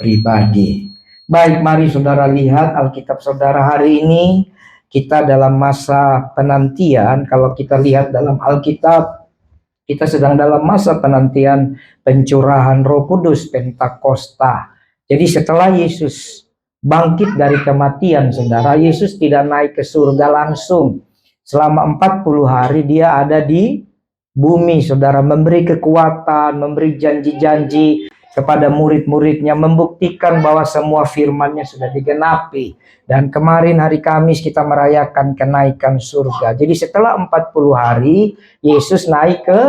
pribadi. Baik, mari saudara lihat Alkitab saudara hari ini. Kita dalam masa penantian. Kalau kita lihat dalam Alkitab, kita sedang dalam masa penantian pencurahan Roh Kudus Pentakosta. Jadi setelah Yesus bangkit dari kematian, saudara, Yesus tidak naik ke surga langsung. Selama 40 hari dia ada di bumi, saudara, memberi kekuatan, memberi janji-janji kepada murid-muridnya, membuktikan bahwa semua firman-Nya sudah digenapi. Dan kemarin hari Kamis kita merayakan kenaikan surga. Jadi setelah 40 hari, Yesus naik ke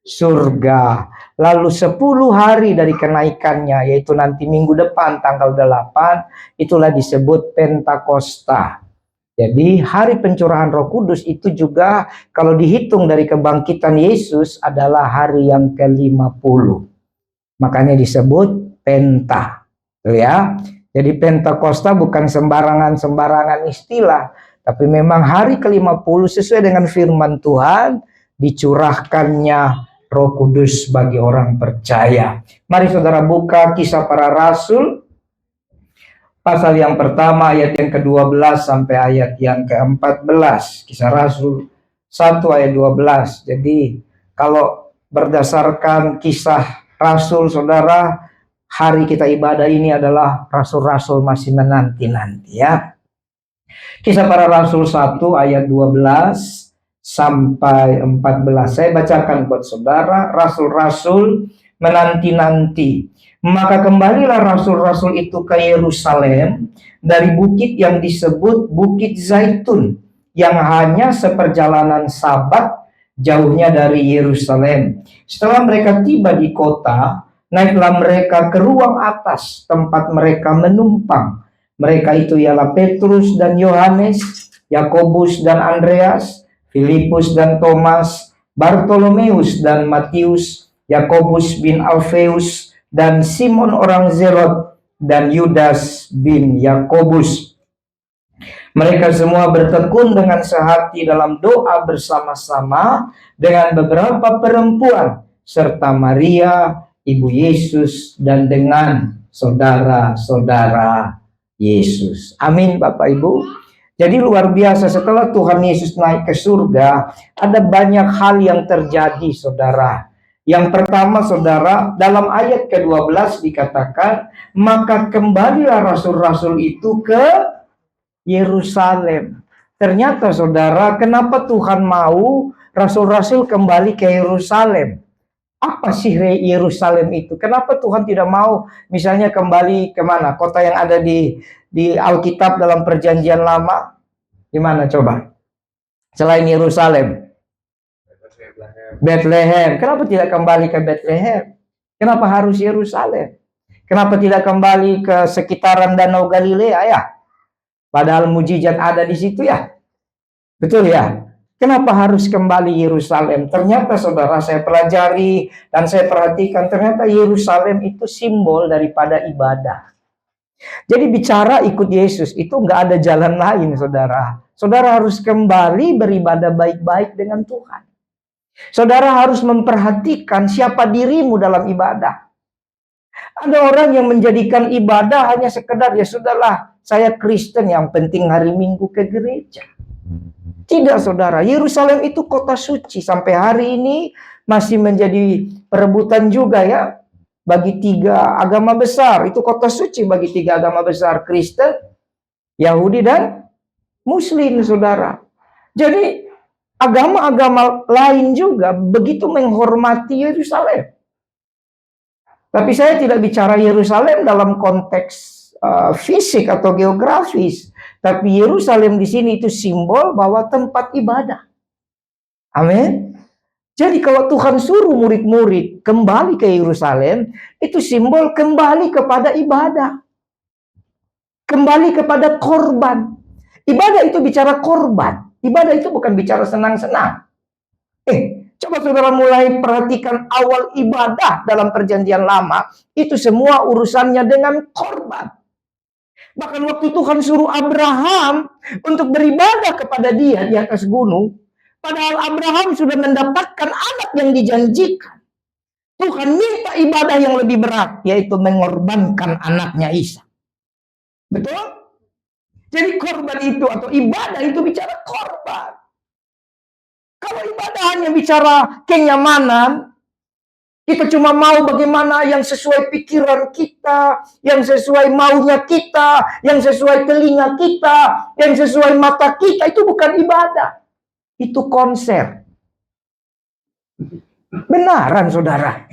surga. Lalu 10 hari dari kenaikannya, yaitu nanti minggu depan tanggal 8, itulah disebut Pentakosta. Jadi hari pencurahan Roh Kudus itu juga kalau dihitung dari kebangkitan Yesus adalah hari yang ke-50. Makanya disebut Penta. Ya. Jadi Pentakosta bukan sembarangan istilah, tapi memang hari ke-50 sesuai dengan firman Tuhan dicurahkannya Roh Kudus bagi orang percaya. Mari saudara buka Kisah Para Rasul pasal yang pertama ayat yang ke-12 sampai ayat yang ke-14. Kisah Rasul 1 ayat 12. Jadi kalau berdasarkan Kisah Rasul, saudara, hari kita ibadah ini adalah Rasul-Rasul masih menanti-nanti ya. Kisah Para Rasul 1 ayat 12 sampai 14. Saya bacakan buat saudara. Rasul-Rasul menanti-nanti. Maka kembalilah rasul-rasul itu ke Yerusalem dari bukit yang disebut Bukit Zaitun, yang hanya seperjalanan Sabat jauhnya dari Yerusalem. Setelah mereka tiba di kota, naiklah mereka ke ruang atas tempat mereka menumpang. Mereka itu ialah Petrus dan Yohanes, Yakobus dan Andreas, Filipus dan Thomas, Bartolomeus dan Matius, Yakobus bin Alfeus, dan Simon orang Zelot, dan Yudas bin Yakobus. Mereka semua bertekun dengan sehati dalam doa bersama-sama dengan beberapa perempuan, serta Maria, ibu Yesus, dan dengan saudara-saudara Yesus. Amin, Bapak Ibu. Jadi luar biasa, setelah Tuhan Yesus naik ke surga, ada banyak hal yang terjadi, saudara. Yang pertama, saudara, dalam ayat ke-12 dikatakan, maka kembalilah rasul-rasul itu ke Yerusalem. Ternyata, saudara, kenapa Tuhan mau rasul-rasul kembali ke Yerusalem? Apa sih Yerusalem itu? Kenapa Tuhan tidak mau misalnya kembali kemana? Kota yang ada di Alkitab dalam perjanjian lama? Di mana coba? Selain Yerusalem. Bethlehem. Kenapa tidak kembali ke Bethlehem? Kenapa harus Yerusalem? Kenapa tidak kembali ke sekitaran Danau Galilea ya? Padahal mujizat ada di situ ya. Betul ya? Kenapa harus kembali Yerusalem? Ternyata saudara, saya pelajari dan saya perhatikan, ternyata Yerusalem itu simbol daripada ibadah. Jadi bicara ikut Yesus itu nggak ada jalan lain, saudara. Saudara harus kembali beribadah baik-baik dengan Tuhan. Saudara harus memperhatikan siapa dirimu dalam ibadah. Ada orang yang menjadikan ibadah hanya sekedar, ya sudahlah, saya Kristen, yang penting hari Minggu ke gereja. Tidak, saudara. Yerusalem itu kota suci. Sampai hari ini masih menjadi perebutan juga ya. Bagi 3 agama besar. Itu kota suci bagi 3 agama besar. Kristen, Yahudi, dan Muslim, saudara. Jadi agama-agama lain juga begitu menghormati Yerusalem. Tapi saya tidak bicara Yerusalem dalam konteks fisik atau geografis. Tapi Yerusalem di sini itu simbol bahwa tempat ibadah. Amin. Jadi kalau Tuhan suruh murid-murid kembali ke Yerusalem, itu simbol kembali kepada ibadah. Kembali kepada korban. Ibadah itu bicara korban. Ibadah itu bukan bicara senang-senang. Coba saudara mulai perhatikan awal ibadah dalam perjanjian lama. Itu semua urusannya dengan korban. Bahkan waktu Tuhan suruh Abraham untuk beribadah kepada dia di atas gunung. Padahal Abraham sudah mendapatkan anak yang dijanjikan. Tuhan minta ibadah yang lebih berat, yaitu mengorbankan anaknya Isa. Betul? Jadi korban itu atau ibadah itu bicara korban. Kalau ibadah hanya bicara kenyamanan, kita cuma mau bagaimana yang sesuai pikiran kita, yang sesuai maunya kita, yang sesuai telinga kita, yang sesuai mata kita, itu bukan ibadah. Itu konser. Benaran, saudara.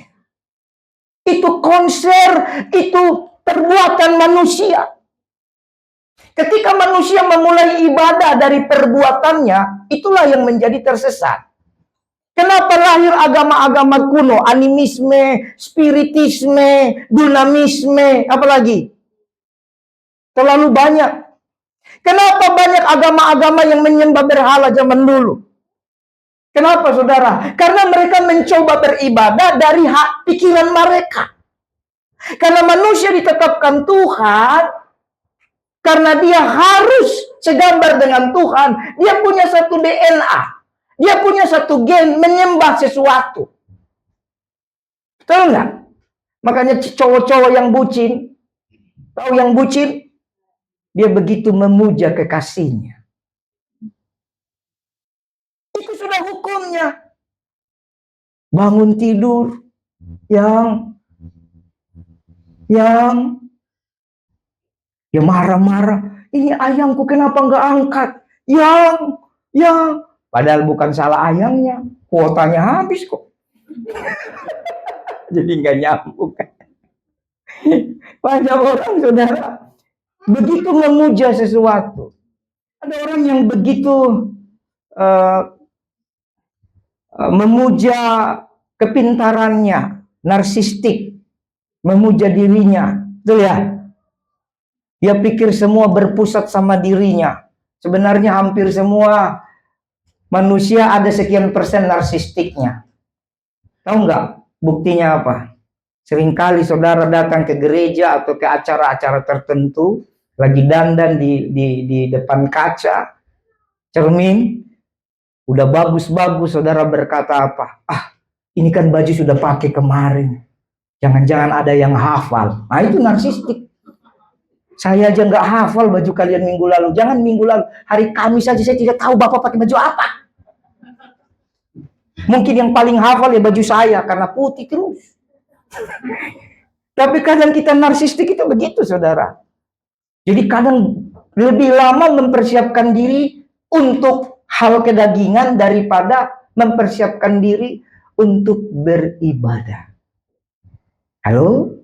Itu konser, itu perbuatan manusia. Ketika manusia memulai ibadah dari perbuatannya, itulah yang menjadi tersesat. Kenapa lahir agama-agama kuno, animisme, spiritisme, dinamisme, apalagi? Terlalu banyak. Kenapa banyak agama-agama yang menyembah berhala zaman dulu? Kenapa, saudara? Karena mereka mencoba beribadah dari hak pikiran mereka. Karena manusia ditetapkan Tuhan, karena dia harus segambar dengan Tuhan, dia punya satu DNA. Dia punya satu gen menyembah sesuatu. Betul nggak? Makanya cowok-cowok yang bucin, tahu yang bucin? Dia begitu memuja kekasihnya. Itu sudah hukumnya. Bangun tidur yang ya marah-marah. Ini ayamku kenapa nggak angkat? Yang. Padahal bukan salah ayamnya. Kuotanya habis kok. Jadi nggak nyambung. Banyak orang, saudara, begitu memuja sesuatu. Ada orang yang begitu memuja kepintarannya, narsistik, memuja dirinya. Betul ya? Dia pikir semua berpusat sama dirinya. Sebenarnya hampir semua manusia ada sekian persen narsistiknya. Tahu nggak buktinya apa? Seringkali saudara datang ke gereja atau ke acara-acara tertentu, lagi dandan di depan kaca, cermin, udah bagus-bagus, saudara berkata apa? Ini kan baju sudah pakai kemarin. Jangan-jangan ada yang hafal. Nah, itu narsistik. Saya aja nggak hafal baju kalian minggu lalu. Jangan minggu lalu, hari Kamis saja saya tidak tahu Bapak pakai baju apa. Mungkin yang paling hafal ya baju saya, karena putih terus. Tapi kadang kita narsistik itu begitu, saudara. Jadi kadang lebih lama mempersiapkan diri untuk hal kedagingan daripada mempersiapkan diri untuk beribadah. Halo?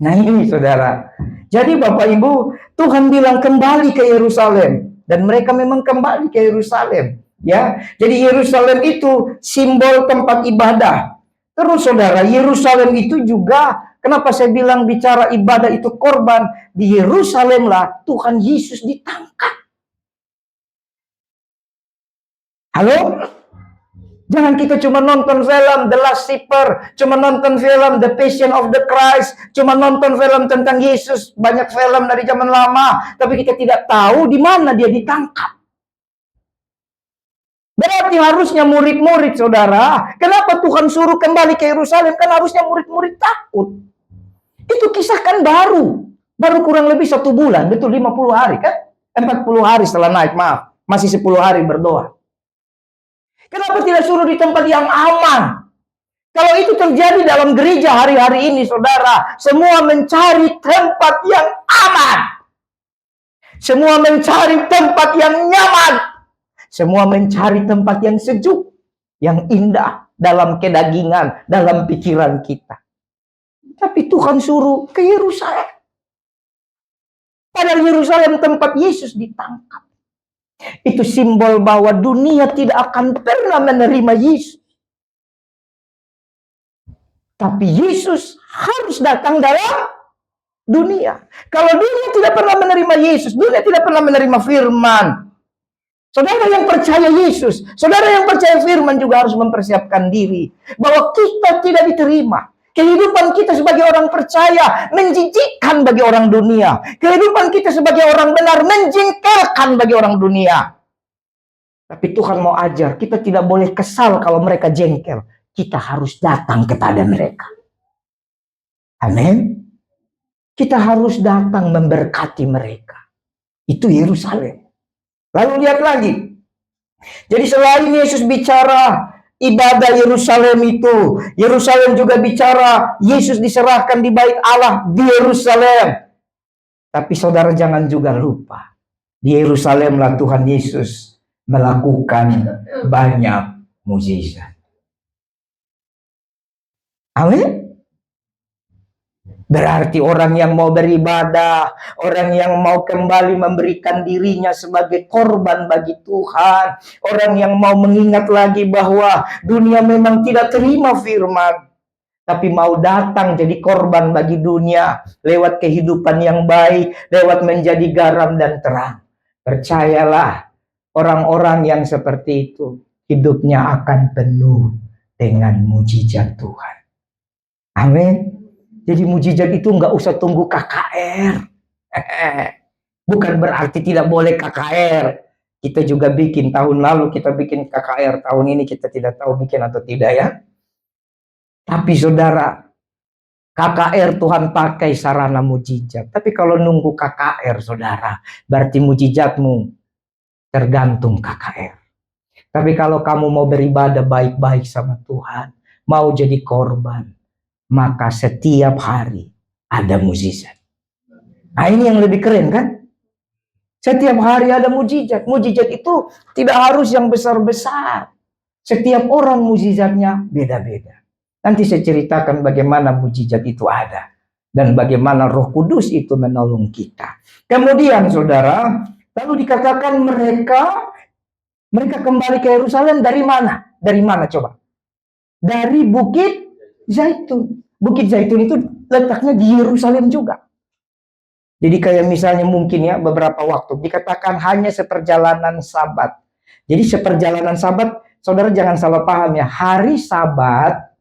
Nah ini, saudara. Jadi Bapak Ibu, Tuhan bilang kembali ke Yerusalem. Dan mereka memang kembali ke Yerusalem. Ya, jadi Yerusalem itu simbol tempat ibadah. Terus saudara, Yerusalem itu juga, kenapa saya bilang bicara ibadah itu korban? Di Yerusalem lah Tuhan Yesus ditangkap. Halo? Jangan kita cuma nonton film The Last Supper, cuma nonton film The Passion of the Christ, cuma nonton film tentang Yesus, banyak film dari zaman lama, tapi kita tidak tahu di mana dia ditangkap. Berarti harusnya murid-murid, saudara, kenapa Tuhan suruh kembali ke Yerusalem? Kan harusnya murid-murid takut. Itu kisah kan baru kurang lebih 1 bulan, betul 50 hari kan? 40 hari setelah naik, maaf, masih 10 hari berdoa. Kenapa tidak suruh di tempat yang aman? Kalau itu terjadi dalam gereja hari-hari ini, saudara, semua mencari tempat yang aman. Semua mencari tempat yang nyaman. Semua mencari tempat yang sejuk, yang indah, dalam kedagingan, dalam pikiran kita. Tapi Tuhan suruh ke Yerusalem. Padahal Yerusalem tempat Yesus ditangkap. Itu simbol bahwa dunia tidak akan pernah menerima Yesus. Tapi Yesus harus datang dalam dunia. Kalau dunia tidak pernah menerima Yesus, dunia tidak pernah menerima firman. Saudara yang percaya Yesus, saudara yang percaya firman juga harus mempersiapkan diri. Bahwa kita tidak diterima. Kehidupan kita sebagai orang percaya menjijikkan bagi orang dunia. Kehidupan kita sebagai orang benar menjengkelkan bagi orang dunia. Tapi Tuhan mau ajar, kita tidak boleh kesal kalau mereka jengkel. kita harus datang kepada mereka. Amin. Kita harus datang memberkati mereka. Itu Yerusalem. Lalu lihat lagi. Jadi selain Yesus bicara ibadah Yerusalem itu, Yerusalem juga bicara Yesus diserahkan di bait Allah di Yerusalem. Tapi saudara jangan juga lupa, di Yerusalemlah Tuhan Yesus melakukan banyak mukjizat. Amin. Berarti orang yang mau beribadah, orang yang mau kembali memberikan dirinya sebagai korban bagi Tuhan, orang yang mau mengingat lagi bahwa dunia memang tidak terima firman, tapi mau datang jadi korban bagi dunia lewat kehidupan yang baik, lewat menjadi garam dan terang. Percayalah, orang-orang yang seperti itu hidupnya akan penuh dengan mujizat Tuhan. Amin. Jadi mujizat itu nggak usah tunggu KKR. Bukan berarti tidak boleh KKR. Kita juga bikin, tahun lalu kita bikin KKR, tahun ini kita tidak tahu bikin atau tidak ya. Tapi saudara, KKR Tuhan pakai sarana mujizat. Tapi kalau nunggu KKR saudara, berarti mujizatmu tergantung KKR. Tapi kalau kamu mau beribadah baik-baik sama Tuhan, mau jadi korban, maka setiap hari ada mujizat. Nah ini yang lebih keren kan? Setiap hari ada mujizat. Mujizat itu tidak harus yang besar-besar. Setiap orang mujizatnya beda-beda. Nanti saya ceritakan bagaimana mujizat itu ada. Dan bagaimana Roh Kudus itu menolong kita. Kemudian saudara, lalu dikatakan mereka kembali ke Yerusalem dari mana? Dari mana coba? Dari Bukit Zaitun. Bukit Zaitun itu letaknya di Yerusalem juga. Jadi kayak misalnya mungkin ya beberapa waktu dikatakan hanya seperjalanan Sabat. Jadi seperjalanan Sabat, saudara jangan salah paham ya. Hari Sabat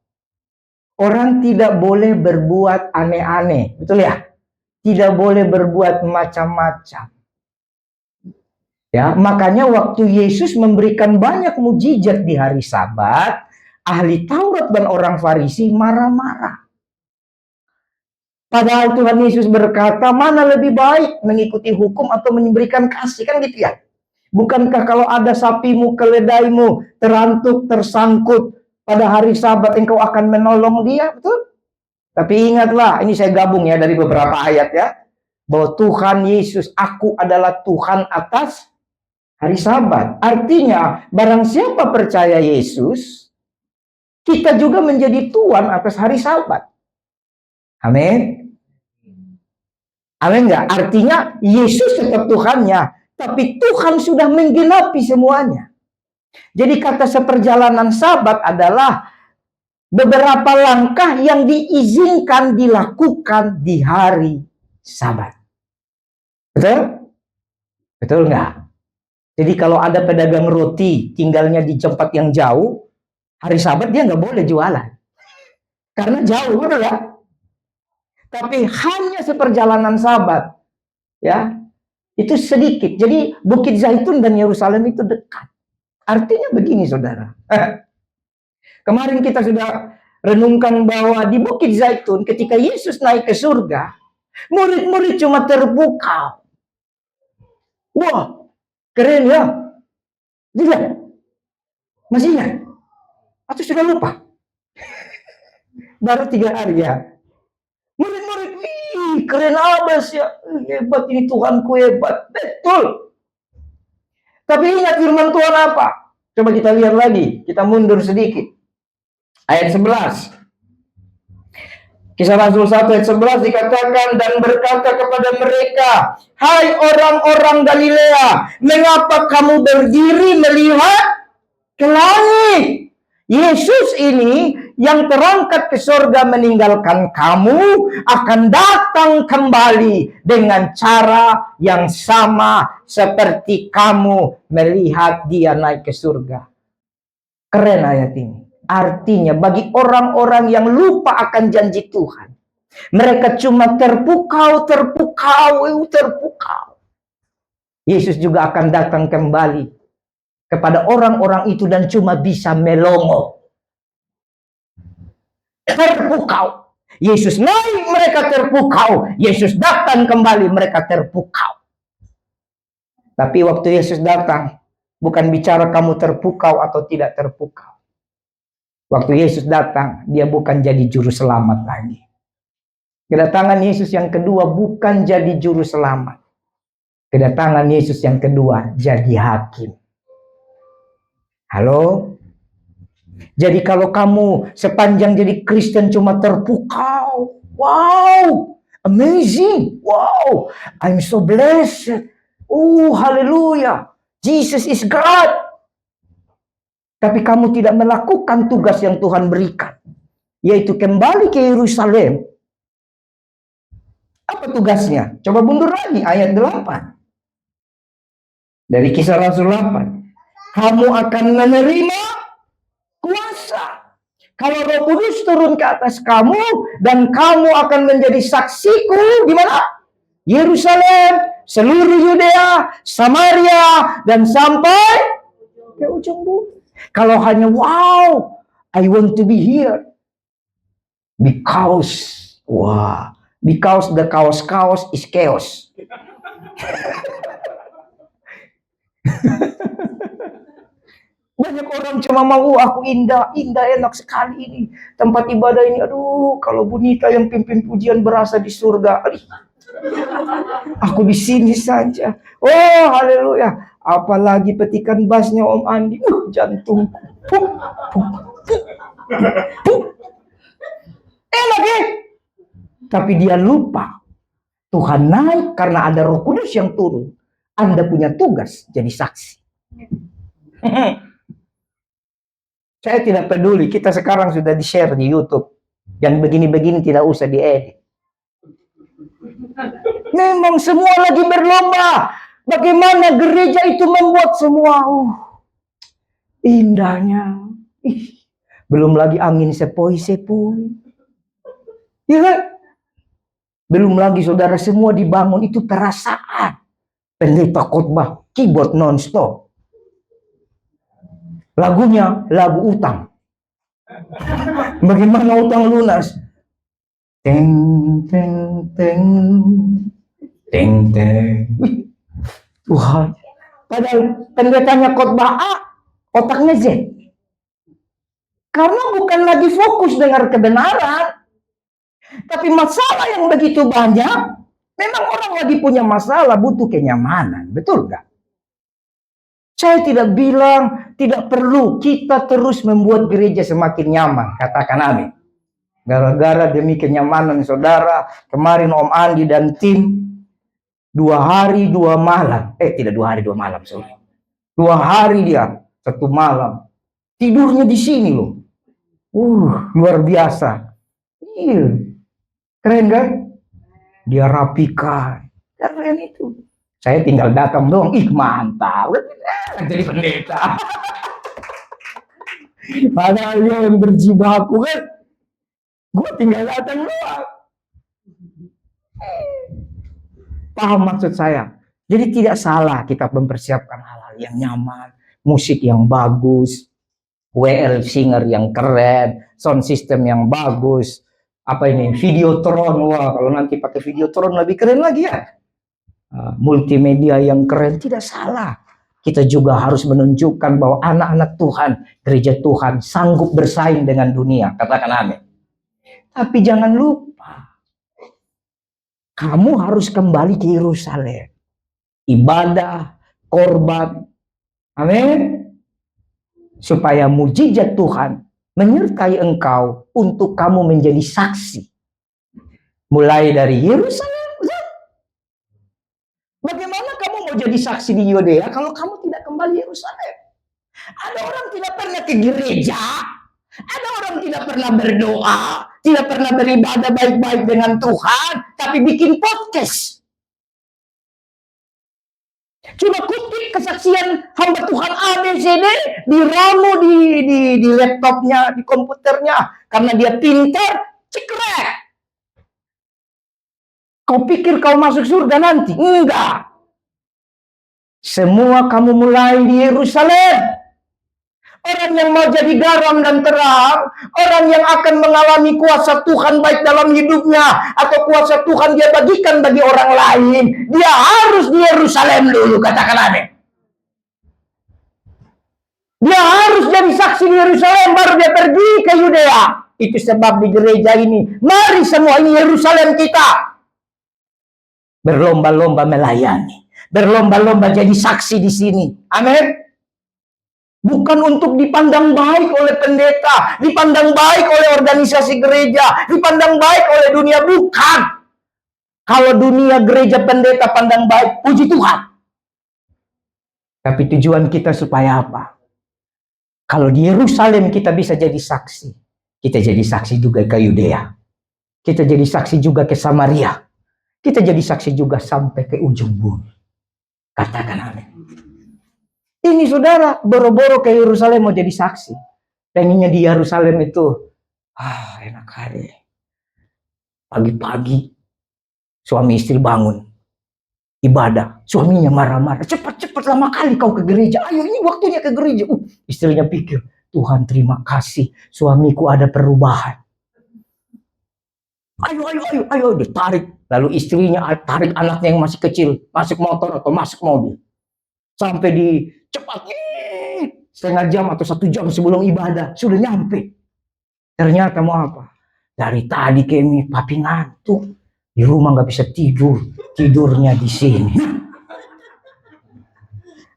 orang tidak boleh berbuat aneh-aneh, betul ya? Tidak boleh berbuat macam-macam. Ya, makanya waktu Yesus memberikan banyak mujizat di hari Sabat, ahli Taurat dan orang Farisi marah-marah. Padahal Tuhan Yesus berkata, mana lebih baik mengikuti hukum atau memberikan kasih, kan gitu ya? Bukankah kalau ada sapimu, keledaimu terantuk, tersangkut pada hari Sabat, engkau akan menolong dia, betul? Tapi ingatlah, ini saya gabung ya dari beberapa ayat ya, bahwa Tuhan Yesus, aku adalah Tuhan atas hari Sabat. Artinya, barang siapa percaya Yesus, kita juga menjadi Tuhan atas hari Sabat. Amin. Amin enggak? Artinya Yesus tetap Tuhannya, tapi Tuhan sudah menggenapi semuanya. Jadi kata seperjalanan Sabat adalah beberapa langkah yang diizinkan dilakukan di hari Sabat. Betul? Betul enggak? Jadi kalau ada pedagang roti tinggalnya di tempat yang jauh, hari Sabat dia nggak boleh jualan. Karena jauh, betul ya? Tapi hanya seperjalanan Sabat, ya, itu sedikit. Jadi Bukit Zaitun dan Yerusalem itu dekat. Artinya begini saudara. Kemarin kita sudah renungkan bahwa di Bukit Zaitun ketika Yesus naik ke surga, murid-murid cuma terpukau. Wah, keren ya. Tidak? Masih ingat? Atau sudah lupa? Baru 3 hari ya. Murid-murid, wih, keren abas ya. Hebat ini Tuhanku hebat. Betul. Tapi ingat firman Tuhan apa? Coba kita lihat lagi. Kita mundur sedikit. Ayat 11. Kisah Rasul 1 ayat 11 dikatakan, dan berkata kepada mereka, hai orang-orang Galilea, mengapa kamu berdiri melihat ke langit? Yesus ini yang terangkat ke surga meninggalkan kamu akan datang kembali dengan cara yang sama seperti kamu melihat dia naik ke surga. Keren ayat ini. Artinya bagi orang-orang yang lupa akan janji Tuhan, mereka cuma terpukau. Yesus juga akan datang kembali kepada orang-orang itu dan cuma bisa melongo. terpukau. Yesus naik, mereka terpukau. Yesus datang kembali, mereka terpukau. Tapi waktu Yesus datang, bukan bicara kamu terpukau atau tidak terpukau. Waktu Yesus datang, dia bukan jadi juru selamat lagi. Kedatangan Yesus yang kedua bukan jadi juru selamat. Kedatangan Yesus yang kedua jadi hakim. Halo? Jadi kalau kamu sepanjang jadi Kristen cuma terpukau. Wow, amazing. Wow, I'm so blessed. Oh, haleluya. Jesus is God. Tapi kamu tidak melakukan tugas yang Tuhan berikan, yaitu kembali ke Yerusalem. Apa tugasnya? Coba mundur lagi ayat 8. Dari Kisah Rasul 8. Kamu akan menerima kuasa kalau Roh Kudus turun ke atas kamu, dan kamu akan menjadi saksiku di mana? Yerusalem, seluruh Yudea, Samaria, dan sampai ke ujung bumi. Kalau hanya wow, I want to be here because because the chaos is chaos. Banyak orang cuma mau aku indah enak sekali ini tempat ibadah ini. Aduh, kalau Bunita yang pimpin pujian berasa di surga. Aku di sini saja. Oh, haleluya. Apalagi petikan bassnya Om Andi. Jantungku. Enak ya. Tapi dia lupa. Tuhan naik karena ada Roh Kudus yang turun. Anda punya tugas jadi saksi. Saya tidak peduli. Kita sekarang sudah di-share di YouTube. Yang begini-begini tidak usah diedit. Memang semua lagi berlomba. Bagaimana gereja itu membuat semua indahnya. Belum lagi angin sepoi-sepoi. Ya kan? Belum lagi saudara semua dibangun itu perasaan. Pendeta khotbah, keyboard non-stop. Lagunya lagu utang. Bagaimana utang lunas? Teng teng teng teng teng. Tuhan. Padahal pendetanya khotbah A, otaknya Z. Karena bukan lagi fokus dengar kebenaran. Tapi masalah yang begitu banyak, memang orang lagi punya masalah, butuh kenyamanan. Betul nggak? Saya tidak bilang tidak perlu kita terus membuat gereja semakin nyaman. Katakan amin. Gara-gara demi kenyamanan saudara, kemarin Om Andi dan tim 2 hari 2 malam. Tidak 2 hari 2 malam, sorry. 2 hari dia, 1 malam. Tidurnya di sini loh. Luar biasa. Iya. Keren kan? Dia rapikan. Keren itu. Saya tinggal datang doang. Ih, mantap. Jadi pendeta. Padahal dia yang berjibaku kan. Gue tinggal datang doang. Paham maksud saya? Jadi tidak salah kita mempersiapkan hal-hal yang nyaman. Musik yang bagus. WL singer yang keren. Sound system yang bagus. Apa ini? Videotron. Wah, kalau nanti pakai Videotron lebih keren lagi ya. Multimedia yang keren, tidak salah. Kita juga harus menunjukkan bahwa anak-anak Tuhan, gereja Tuhan sanggup bersaing dengan dunia. Katakan amin. Tapi jangan lupa, kamu harus kembali ke Yerusalem. Ibadah, korban, amin. Supaya mujizat Tuhan menyertai engkau untuk kamu menjadi saksi. Mulai dari Yerusalem. Bagaimana kamu mau jadi saksi di Yudea kalau kamu tidak kembali Yerusalem? Ada orang tidak pernah ke gereja, ada orang tidak pernah berdoa, tidak pernah beribadah baik-baik dengan Tuhan, tapi bikin podcast. Cuma kutip kesaksian hamba Tuhan ABCD, diramu di laptopnya, di komputernya, karena dia pintar, cekrek. Kau pikir kau masuk surga nanti? Enggak. Semua kamu mulai di Yerusalem. Orang yang mau jadi garam dan terang, orang yang akan mengalami kuasa Tuhan baik dalam hidupnya atau kuasa Tuhan dia bagikan bagi orang lain, dia harus di Yerusalem dulu, katakan amin. Dia harus jadi saksi di Yerusalem baru dia pergi ke Yudea. Itu sebab di gereja ini, mari semua ini Yerusalem kita. Berlomba-lomba melayani, berlomba-lomba jadi saksi di sini. Amin. Bukan untuk dipandang baik oleh pendeta, dipandang baik oleh organisasi gereja, dipandang baik oleh dunia, bukan. Kalau dunia gereja pendeta pandang baik, puji Tuhan. Tapi tujuan kita supaya apa? Kalau di Yerusalem kita bisa jadi saksi, kita jadi saksi juga ke Yudea, kita jadi saksi juga ke Samaria, kita jadi saksi juga sampai ke ujung bumi. Katakan amin. Ini saudara, boro-boro ke Yerusalem mau jadi saksi. Pengennya di Yerusalem itu, enak hari. Pagi-pagi, suami istri bangun. Ibadah, suaminya marah-marah. Cepat-cepat lama kali kau ke gereja. Ayo ini waktunya ke gereja. Istrinya pikir, Tuhan terima kasih. Suamiku ada perubahan. Ayo, ditarik. Lalu istrinya tarik anaknya yang masih kecil. Masuk motor atau masuk mobil. Sampai di cepat setengah jam atau 1 jam sebelum ibadah sudah nyampe. Ternyata mau apa? Dari tadi kami papi ngantuk di rumah nggak bisa tidur, tidurnya di sini.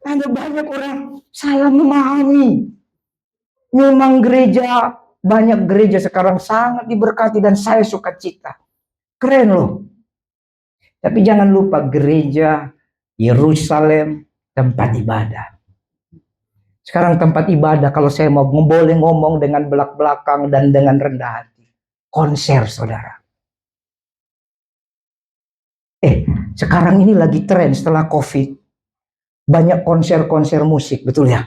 Ada banyak orang salah memahami. Memang gereja, banyak gereja sekarang sangat diberkati dan saya suka cita. Keren loh. Tapi jangan lupa gereja Yerusalem tempat ibadah. Sekarang tempat ibadah kalau saya mau boleh ngomong dengan belak-belakang dan dengan rendah hati. Konser saudara. Sekarang ini lagi tren setelah COVID. Banyak konser-konser musik, betul ya?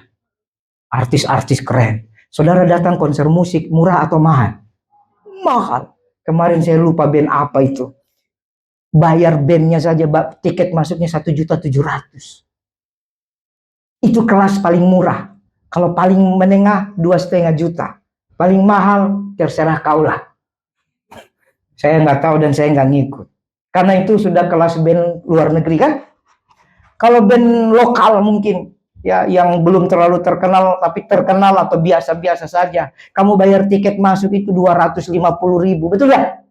Artis-artis keren. Saudara datang konser musik murah atau mahal? Mahal. Kemarin saya lupa band apa itu. Bayar bandnya saja tiket masuknya 1.700.000. Itu kelas paling murah. Kalau paling menengah 2,5 juta. Paling mahal terserah kaulah. Saya nggak tahu dan saya nggak ngikut. Karena itu sudah kelas band luar negeri kan. Kalau band lokal mungkin ya yang belum terlalu terkenal tapi terkenal atau biasa-biasa saja. Kamu bayar tiket masuk itu 250.000, betul ya?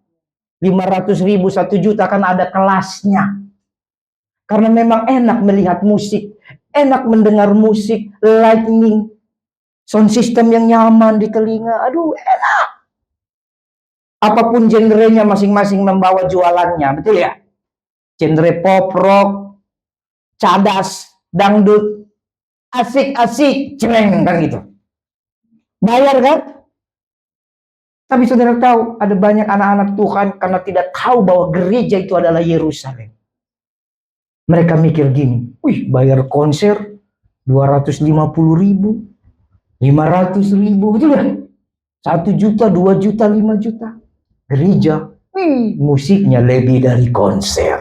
500.000, 1 juta kan ada kelasnya. Karena memang enak melihat musik, enak mendengar musik, lightning, sound system yang nyaman di telinga. Aduh, enak. Apapun genrenya masing-masing membawa jualannya, betul ya? Genre pop, rock, cadas, dangdut, asik-asik, celeng kan gitu. Bayar kan? Tapi saudara tahu, ada banyak anak-anak Tuhan karena tidak tahu bahwa gereja itu adalah Yerusalem. Mereka mikir gini, bayar konser 250.000, 500.000, betul kan? 1 juta, 2 juta, 5 juta. Gereja, musiknya lebih dari konser.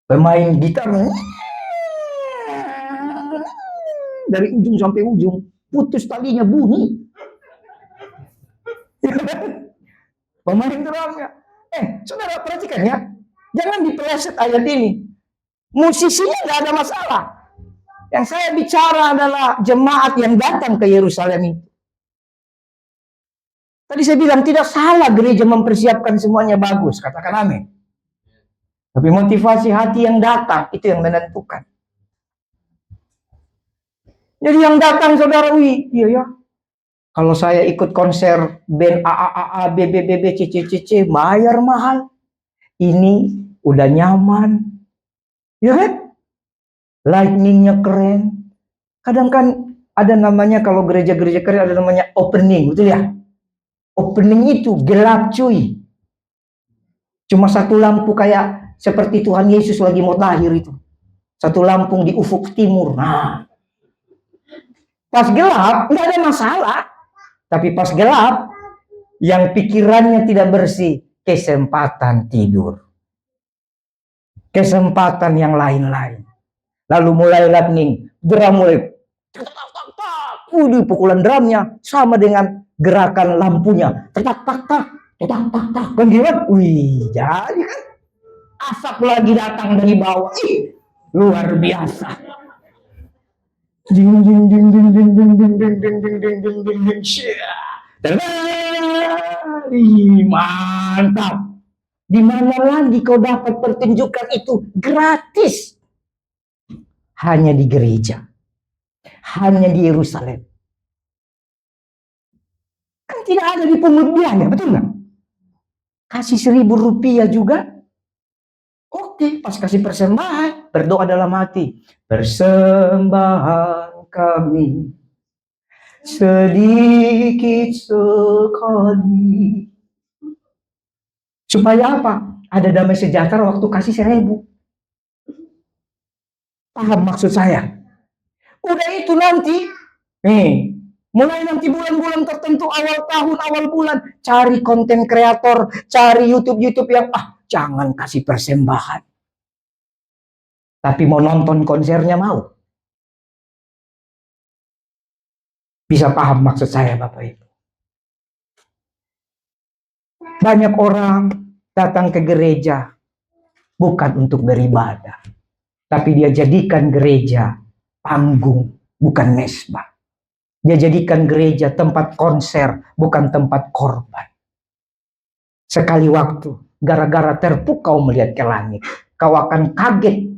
Pemain gitar dari ujung sampai ujung, putus talinya bunyi. Pemain drumnya. Saudara perhatikan ya, jangan dipeleset ayat ini. Musisinya nggak ada masalah. Yang saya bicara adalah jemaat yang datang ke Yerusalem itu. Tadi saya bilang tidak salah gereja mempersiapkan semuanya bagus, katakan amin. Tapi motivasi hati yang datang itu yang menentukan. Jadi yang datang saudara, iya ya. Kalau saya ikut konser band AAAA, BBBB, CCCC, bayar mahal. Ini udah nyaman. Ya kan? Lightningnya keren. Kadang kan ada namanya kalau gereja-gereja keren ada namanya opening, betul ya? Opening itu gelap cuy. Cuma satu lampu kayak seperti Tuhan Yesus lagi mau lahir itu. Satu lampung di ufuk timur. Nah, pas gelap nggak ada masalah. Tapi pas gelap, yang pikirannya tidak bersih, kesempatan tidur. Kesempatan yang lain-lain. Lalu mulai lightning, drum mulai. Pukulan drumnya sama dengan gerakan lampunya. Tak tak tak, tak tak tak. Kan gimana? Wih, jadi kan asap lagi datang dari bawah. Luar biasa. Ding ding ding ding ding ding ding ding ding ding ding ding ding ding. Mantap. Di mana lagi kau dapat pertunjukan itu gratis? Hanya di gereja. Hanya di Yerusalem. Kan tidak ada di pungut biaya, betul nggak? Kasih 1.000 rupiah juga. Oke, pas kasih persembahan, berdoa dalam hati. Persembahan kami sedikit sekali. Supaya apa? Ada damai sejahtera waktu kasih 1.000. Paham maksud saya? Udah itu nanti, mulai nanti bulan-bulan tertentu, awal tahun, awal bulan, cari konten kreator, cari YouTube yang, jangan kasih persembahan. Tapi mau nonton konsernya mau. Bisa paham maksud saya Bapak Ibu? Banyak orang datang ke gereja bukan untuk beribadah, tapi dia jadikan gereja panggung, bukan mesbah. Dia jadikan gereja tempat konser, bukan tempat korban. Sekali waktu, gara-gara terpukau melihat ke langit, kau akan kaget.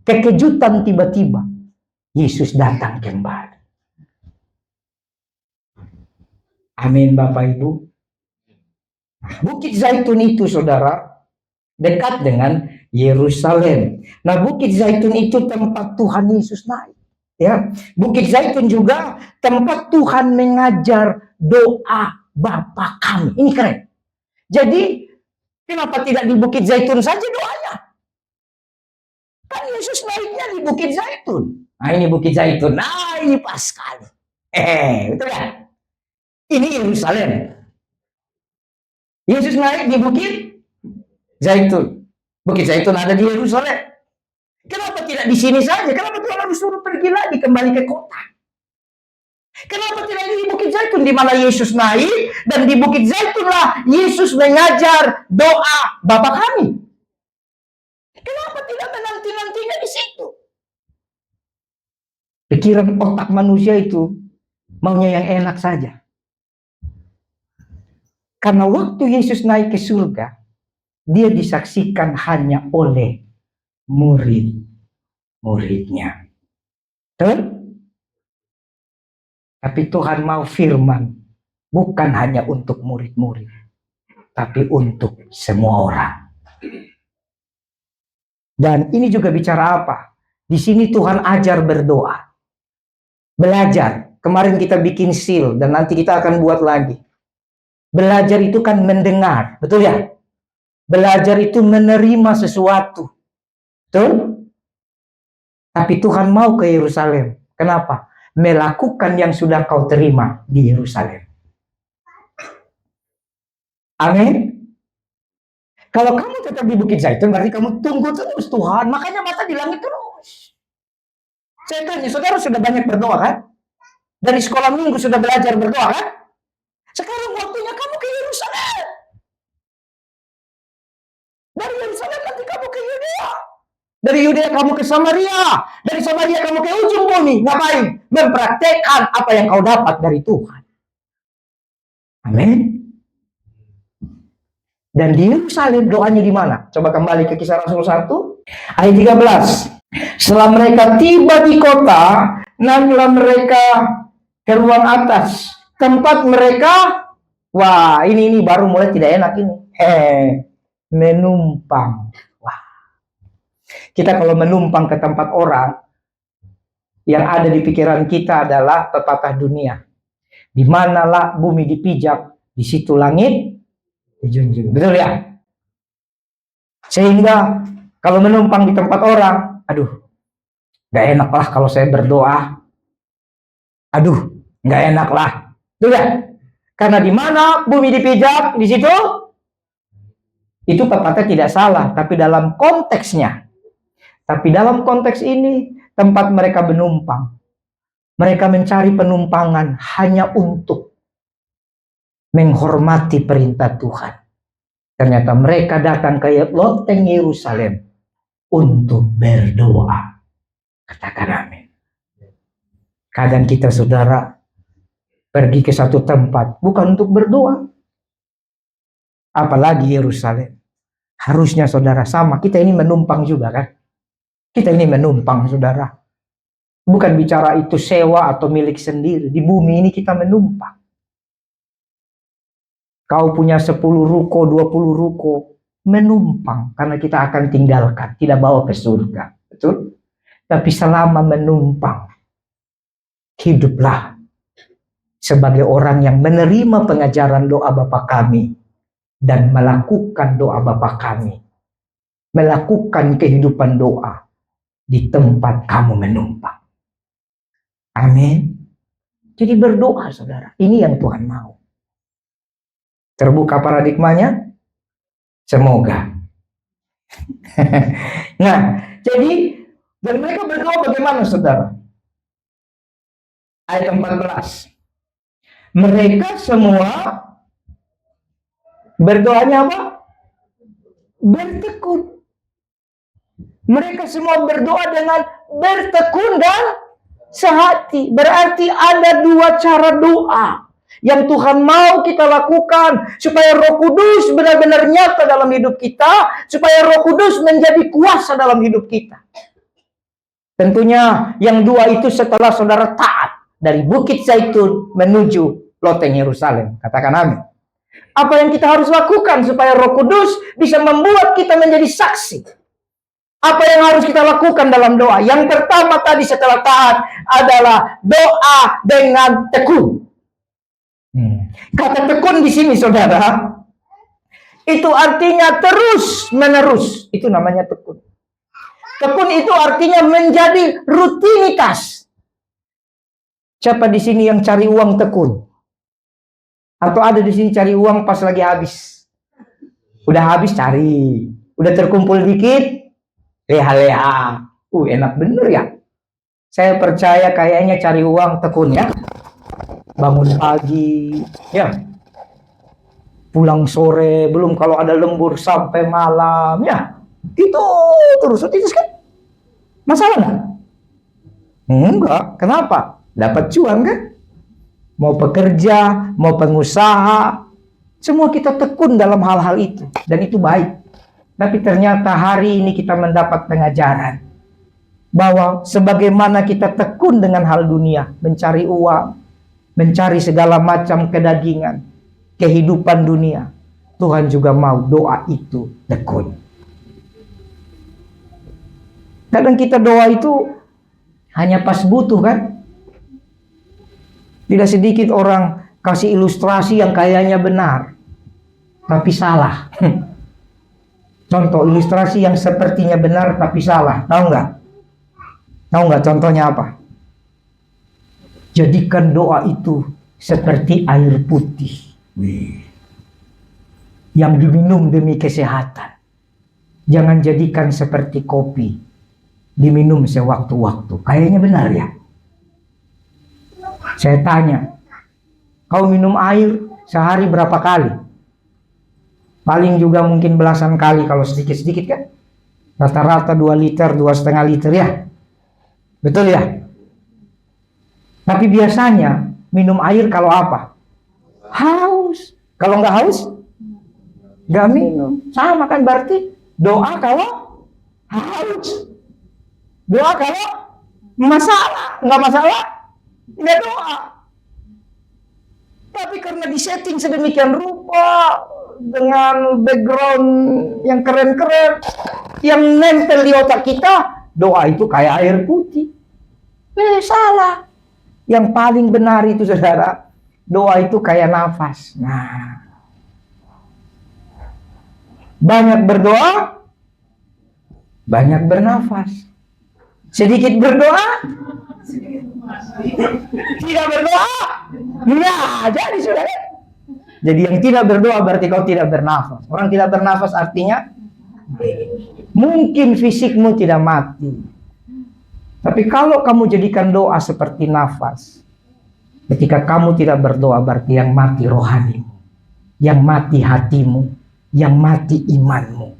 Kekejutan tiba-tiba, Yesus datang kembali. Amin Bapak Ibu. Bukit Zaitun itu saudara, dekat dengan Yerusalem. Nah, Bukit Zaitun itu tempat Tuhan Yesus naik. Ya, Bukit Zaitun juga tempat Tuhan mengajar doa Bapa kami. Ini keren. Jadi, kenapa tidak di Bukit Zaitun saja doanya? Kan Yesus naiknya di Bukit Zaitun. Nah, ini Bukit Zaitun. Nah, ini pas sekali. Betul kan? Ini Yerusalem. Yesus naik di Bukit Zaitun. Bukit Zaitun ada di Yerusalem. Kenapa tidak di sini saja? Kenapa Tuhan harus suruh pergi lagi kembali ke kota? Kenapa tidak di Bukit Zaitun di mana Yesus naik, dan di Bukit Zaitunlah Yesus mengajar doa Bapa kami? Kenapa tidak menanti-nantinya di situ? Pikiran otak manusia itu maunya yang enak saja. Karena waktu Yesus naik ke surga, dia disaksikan hanya oleh murid-muridnya. Betul? Tapi Tuhan mau firman bukan hanya untuk murid-murid, tapi untuk semua orang. Dan ini juga bicara apa? Di sini Tuhan ajar berdoa. Belajar. Kemarin kita bikin seal dan nanti kita akan buat lagi. Belajar itu kan mendengar, betul ya? Belajar itu menerima sesuatu. Betul? Tapi Tuhan mau ke Yerusalem. Kenapa? Melakukan yang sudah kau terima di Yerusalem. Amin. Kalau kamu tetap di Bukit Zaitun, berarti kamu tunggu terus Tuhan. Makanya mata di langit terus. Saya tanya, saudara sudah banyak berdoa kan? Dari sekolah minggu sudah belajar berdoa kan? Sekarang waktunya kamu ke Yerusalem. Dari Yerusalem nanti kamu ke Yudea. Dari Yudea kamu ke Samaria. Dari Samaria kamu ke ujung bumi. Ngapain? Mempraktekkan apa yang kau dapat dari Tuhan. Amin. Dan di Yerusalem doanya di mana? Coba kembali ke Kisah Rasul 1 ayat 13. Setelah mereka tiba di kota, naiklah mereka ke ruang atas, tempat mereka, wah ini baru mulai tidak enak ini. Menumpang. Wah. Kita kalau menumpang ke tempat orang, yang ada di pikiran kita adalah pepatah dunia. Di manalah bumi dipijak, di situ langit dijunjung. Betul ya? Sehingga kalau menumpang di tempat orang, aduh, gak enak lah kalau saya berdoa. Aduh, gak enak lah. Betul ya? Karena di mana bumi dipijak, di situ, itu pepatah tidak salah. Tapi dalam konteksnya, Tapi dalam konteks ini, tempat mereka menumpang, mereka mencari penumpangan hanya untuk menghormati perintah Tuhan. Ternyata mereka datang ke loteng Yerusalem untuk berdoa. Katakan amin. Kadang kita, saudara, pergi ke satu tempat bukan untuk berdoa. Apalagi Yerusalem. Harusnya, saudara, sama. Kita ini menumpang juga, kan? Kita ini menumpang, saudara. Bukan bicara itu sewa atau milik sendiri. Di bumi ini kita menumpang. Kau punya 10 ruko, 20 ruko, menumpang. Karena kita akan tinggalkan, tidak bawa ke surga. Betul? Tapi selama menumpang, hiduplah sebagai orang yang menerima pengajaran doa Bapa kami dan melakukan doa Bapa kami. Melakukan kehidupan doa di tempat kamu menumpang. Amin. Jadi berdoa, saudara. Ini yang Tuhan mau. Terbuka paradigmanya? Semoga. Nah, jadi dan mereka berdoa bagaimana, saudara? Ayat 14. Mereka semua berdoanya apa? Bertekun. Mereka semua berdoa dengan bertekun dan sehati. Berarti ada dua cara doa yang Tuhan mau kita lakukan supaya Roh Kudus benar-benar nyata dalam hidup kita, supaya Roh Kudus menjadi kuasa dalam hidup kita. Tentunya yang dua itu setelah saudara taat dari Bukit Zaitun menuju loteng Yerusalem. Katakan amin. Apa yang kita harus lakukan supaya Roh Kudus bisa membuat kita menjadi saksi? Apa yang harus kita lakukan dalam doa? Yang pertama tadi setelah taat adalah doa dengan tekun. Kata tekun di sini, saudara, itu artinya terus menerus. Itu namanya tekun. Tekun itu artinya menjadi rutinitas. Siapa di sini yang cari uang tekun? Atau ada di sini cari uang pas lagi habis? Udah habis cari, udah terkumpul dikit, leha-leha. Enak bener ya. Saya percaya kayaknya cari uang tekun ya. Bangun pagi, ya. Pulang sore, belum kalau ada lembur sampai malam, ya. Itu terus kan? Masalah nggak? Enggak. Kenapa? Dapat cuan kan? Mau pekerja, mau pengusaha, semua kita tekun dalam hal-hal itu. Dan itu baik. Tapi ternyata hari ini kita mendapat pengajaran bahwa sebagaimana kita tekun dengan hal dunia, mencari uang, mencari segala macam kedagingan, kehidupan dunia, Tuhan juga mau doa itu tekun. Kadang kita doa itu hanya pas butuh, kan? Tidak sedikit orang kasih ilustrasi yang kayaknya benar, tapi salah. Contoh ilustrasi yang sepertinya benar tapi salah. Tahu nggak? Tahu nggak contohnya apa? Jadikan doa itu seperti air putih. Yang diminum demi kesehatan. Jangan jadikan seperti kopi. Diminum sewaktu-waktu. Kayaknya benar ya? Saya tanya, kau minum air sehari berapa kali? Paling juga mungkin belasan kali kalau sedikit-sedikit kan? Rata-rata 2 liter, 2,5 liter ya? Betul ya? Tapi biasanya minum air kalau apa? Haus. Kalau nggak haus, nggak minum. Sama kan berarti doa kalau haus. Doa kalau masalah. Nggak masalah, nggak doa. Tapi karena disetting sedemikian rupa, dengan background yang keren-keren, yang nempel di otak kita, doa itu kayak air putih. Salah. Yang paling benar itu, saudara, doa itu kayak nafas. Nah, banyak berdoa, banyak bernafas. Sedikit berdoa, tidak berdoa, nah, jadi saudara. Jadi yang tidak berdoa berarti kau tidak bernafas. Orang tidak bernafas artinya Mungkin fisikmu tidak mati, tapi kalau kamu jadikan doa seperti nafas, ketika kamu tidak berdoa berarti yang mati rohanimu, yang mati hatimu, yang mati imanmu.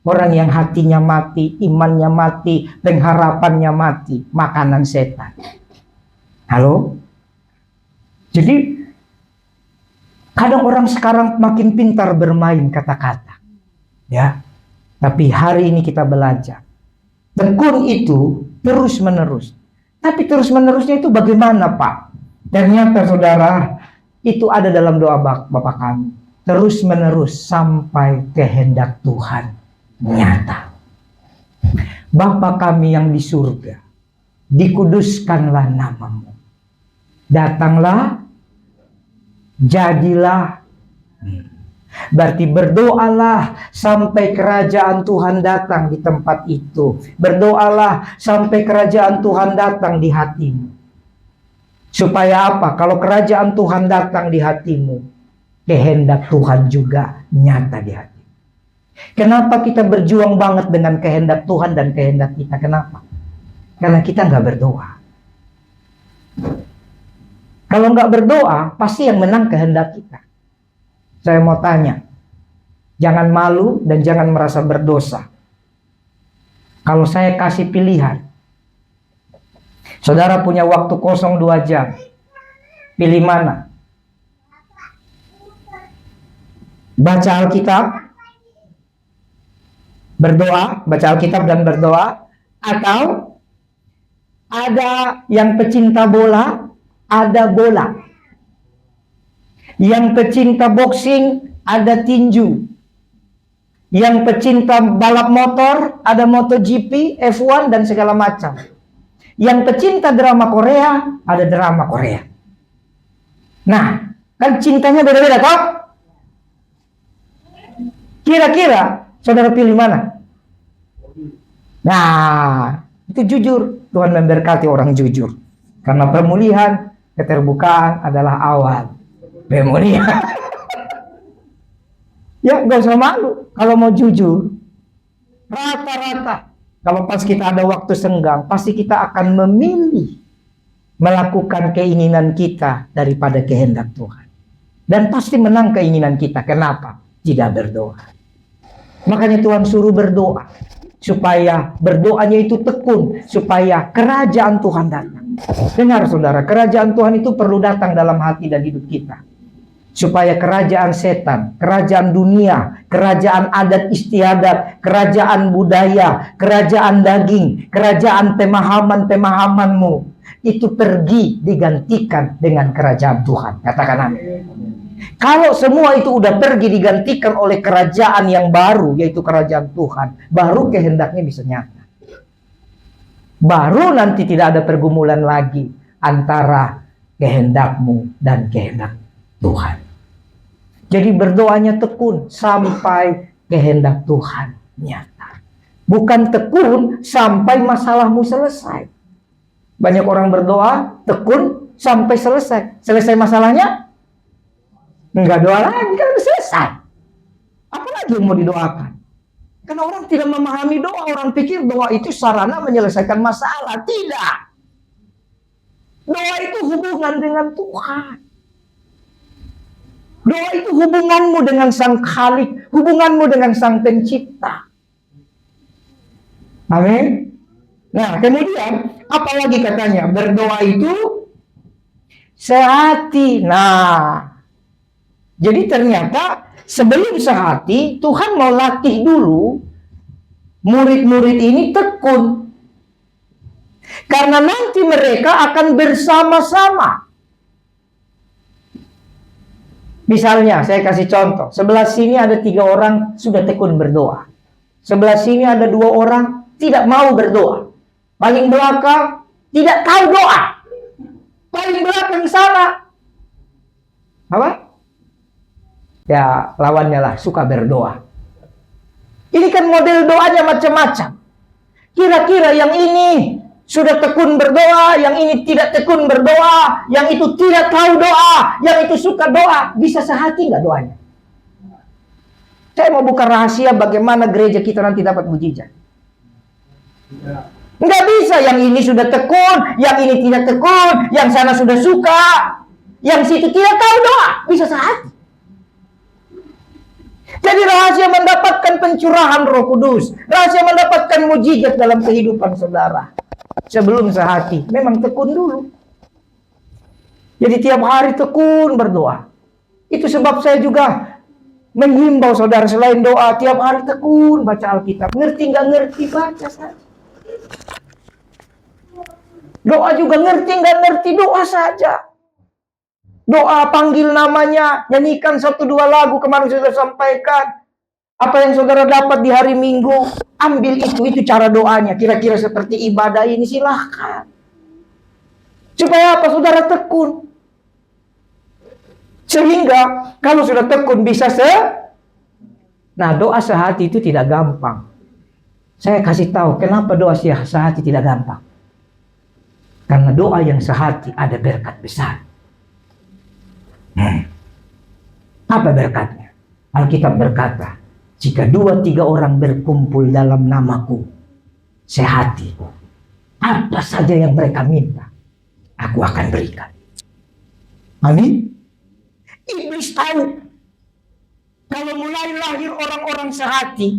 Orang yang hatinya mati, imannya mati, pengharapannya mati, makanan setan. Halo? Jadi kadang orang sekarang makin pintar bermain kata-kata, ya. Tapi hari ini kita belajar, tekun itu terus menerus. Tapi terus menerusnya itu bagaimana, Pak? Ternyata saudara, itu ada dalam doa Bapak kami. Terus menerus sampai kehendak Tuhan nyata. Bapa kami yang di surga, dikuduskanlah namamu. Datanglah, jadilah. Berarti berdoalah sampai kerajaan Tuhan datang di tempat itu. Berdoalah sampai kerajaan Tuhan datang di hatimu. Supaya apa? Kalau kerajaan Tuhan datang di hatimu, kehendak Tuhan juga nyata di hati. Kenapa kita berjuang banget dengan kehendak Tuhan dan kehendak kita? Kenapa? Karena kita nggak berdoa. Kalau nggak berdoa, pasti yang menang kehendak kita. Saya mau tanya, jangan malu dan jangan merasa berdosa. Kalau saya kasih pilihan, saudara punya waktu kosong 2 jam, pilih mana? Baca Alkitab, berdoa, baca Alkitab dan berdoa, atau ada yang pecinta bola, ada bola. Yang pecinta boxing, ada tinju. Yang pecinta balap motor, ada MotoGP, F1 dan segala macam. Yang pecinta drama Korea, ada drama Korea. Nah, kan cintanya beda-beda kok. Kira-kira saudara pilih mana? Nah, itu jujur. Tuhan memberkati orang jujur. Karena pemulihan, keterbukaan adalah awal pemulihan. Ya, gak usah malu. Kalau mau jujur, rata-rata kalau pas kita ada waktu senggang, pasti kita akan memilih melakukan keinginan kita daripada kehendak Tuhan. Dan pasti menang keinginan kita. Kenapa? Tidak berdoa. Makanya Tuhan suruh berdoa. Supaya berdoanya itu tekun. Supaya kerajaan Tuhan datang. Dengar saudara, kerajaan Tuhan itu perlu datang dalam hati dan hidup kita. Supaya kerajaan setan, kerajaan dunia, kerajaan adat istiadat, kerajaan budaya, kerajaan daging, kerajaan pemahaman-pemahamanmu itu pergi digantikan dengan kerajaan Tuhan. Katakan amin. Kalau semua itu udah pergi digantikan oleh kerajaan yang baru, yaitu kerajaan Tuhan, baru kehendaknya bisa nyata. Baru nanti tidak ada pergumulan lagi antara kehendakmu dan kehendak Tuhan. Jadi berdoanya tekun sampai kehendak Tuhan nyata. Bukan tekun sampai masalahmu selesai. Banyak orang berdoa tekun sampai selesai. Selesai masalahnya? Enggak doa lagi, kan udah selesai. Apa lagi yang mau didoakan? Karena orang tidak memahami doa. Orang pikir doa itu sarana menyelesaikan masalah. Tidak. Doa itu hubungan dengan Tuhan. Doa itu hubunganmu dengan Sang Khalik, hubunganmu dengan Sang Pencipta. Amin. Nah, kemudian apa lagi katanya? Berdoa itu sehati. Nah, jadi ternyata sebelum sehati, Tuhan mau latih dulu murid-murid ini tekun. Karena nanti mereka akan bersama-sama. Misalnya, saya kasih contoh. Sebelah sini ada 3 orang sudah tekun berdoa. Sebelah sini ada 2 orang tidak mau berdoa. Paling belakang tidak tahu doa. Paling belakang sana. Apa? Ya, lawannya lah, suka berdoa. Ini kan model doanya macam-macam. Kira-kira yang ini sudah tekun berdoa, yang ini tidak tekun berdoa, yang itu tidak tahu doa, yang itu suka doa, bisa sehati nggak doanya? Saya mau buka rahasia bagaimana gereja kita nanti dapat mujizat. Nggak bisa, yang ini sudah tekun, yang ini tidak tekun, yang sana sudah suka, yang situ tidak tahu doa. Bisa sehati. Jadi rahasia mendapatkan pencurahan Roh Kudus, rahasia mendapatkan mujizat dalam kehidupan saudara, sebelum sehati, memang tekun dulu. Jadi tiap hari tekun berdoa. Itu sebab saya juga menghimbau saudara, selain doa, tiap hari tekun baca Alkitab. Ngerti nggak ngerti, baca saja. Doa juga ngerti nggak ngerti, doa saja. Doa, panggil namanya, nyanyikan 1-2 lagu, kemarin sudah sampaikan. Apa yang saudara dapat di hari Minggu, ambil itu cara doanya. Kira-kira seperti ibadah ini, silahkan. Supaya apa? Saudara tekun. Sehingga kalau sudah tekun bisa Nah, doa sehati itu tidak gampang. Saya kasih tahu kenapa doa sehati tidak gampang. Karena doa yang sehati ada berkat besar. Apa berkatnya? Alkitab berkata, jika 2-3 orang berkumpul dalam namaku, sehati, apa saja yang mereka minta, aku akan berikan. Amin. Iblis tahu kalau mulai lahir orang-orang sehati,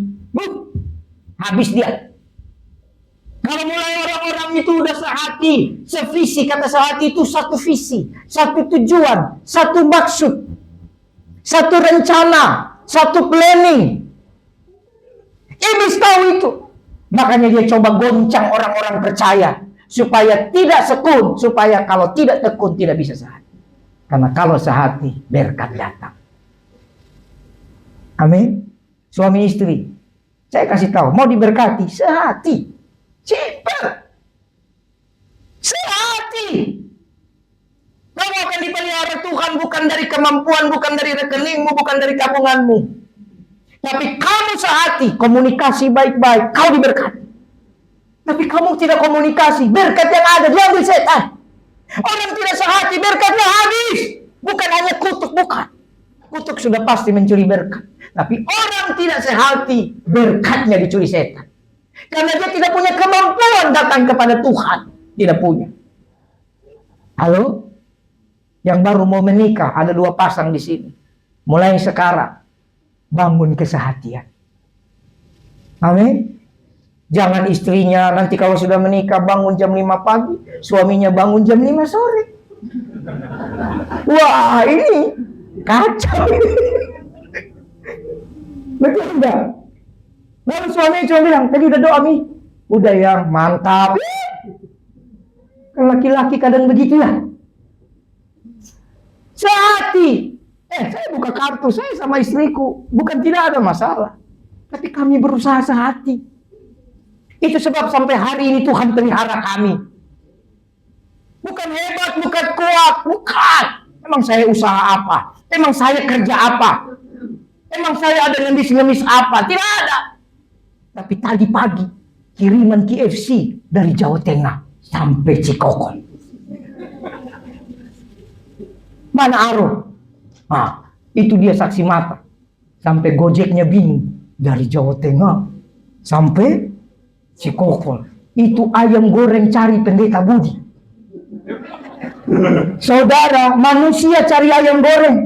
habis dia. Kalau mulai orang-orang itu udah sehati, sevisi, kata sehati itu satu visi, satu tujuan, satu maksud, satu rencana, satu planning. Iblis tahu itu. Makanya dia coba goncang orang-orang percaya supaya tidak sekun, supaya kalau tidak tekun tidak bisa sehati. Karena kalau sehati berkat datang. Amin. Suami istri, saya kasih tahu, mau diberkati sehati. Simple. Sehati. Kamu akan dipelihara Tuhan bukan dari kemampuan, bukan dari rekeningmu, bukan dari tabunganmu. Tapi kamu sehati, komunikasi baik-baik, kau diberkati. Tapi kamu tidak komunikasi, berkat yang ada diambil setan. Orang tidak sehati, berkatnya habis. Bukan hanya kutuk, bukan. Kutuk sudah pasti mencuri berkat. Tapi orang tidak sehati, berkatnya dicuri setan. Karena dia tidak punya kemampuan datang kepada Tuhan. Tidak punya. Halo? Yang baru mau menikah, ada 2 pasang di sini. Mulai sekarang, bangun kesehatian. Amin. Jangan istrinya nanti kalau sudah menikah bangun jam 5 pagi, suaminya bangun jam 5 sore. Wah, ini kacau ini. Betul enggak? Lalu suaminya cuma bilang, tadi udah doa Mi? Udah ya, mantap. Kan laki-laki kadang begitulah. Sehati. Saya buka kartu, saya sama istriku. Bukan tidak ada masalah. Tapi kami berusaha sehati. Itu sebab sampai hari ini Tuhan pelihara kami. Bukan hebat, bukan kuat, bukan. Emang saya usaha apa? Emang saya kerja apa? Emang saya ada ngemis-ngemis apa? Tidak ada. Tapi tadi pagi, kiriman KFC dari Jawa Tengah sampai Cikokol. Mana Aro? Nah, itu dia saksi mata. Sampai Gojeknya bingung. Dari Jawa Tengah sampai Cikokol. Itu ayam goreng cari pendeta Budi. Saudara, manusia cari ayam goreng.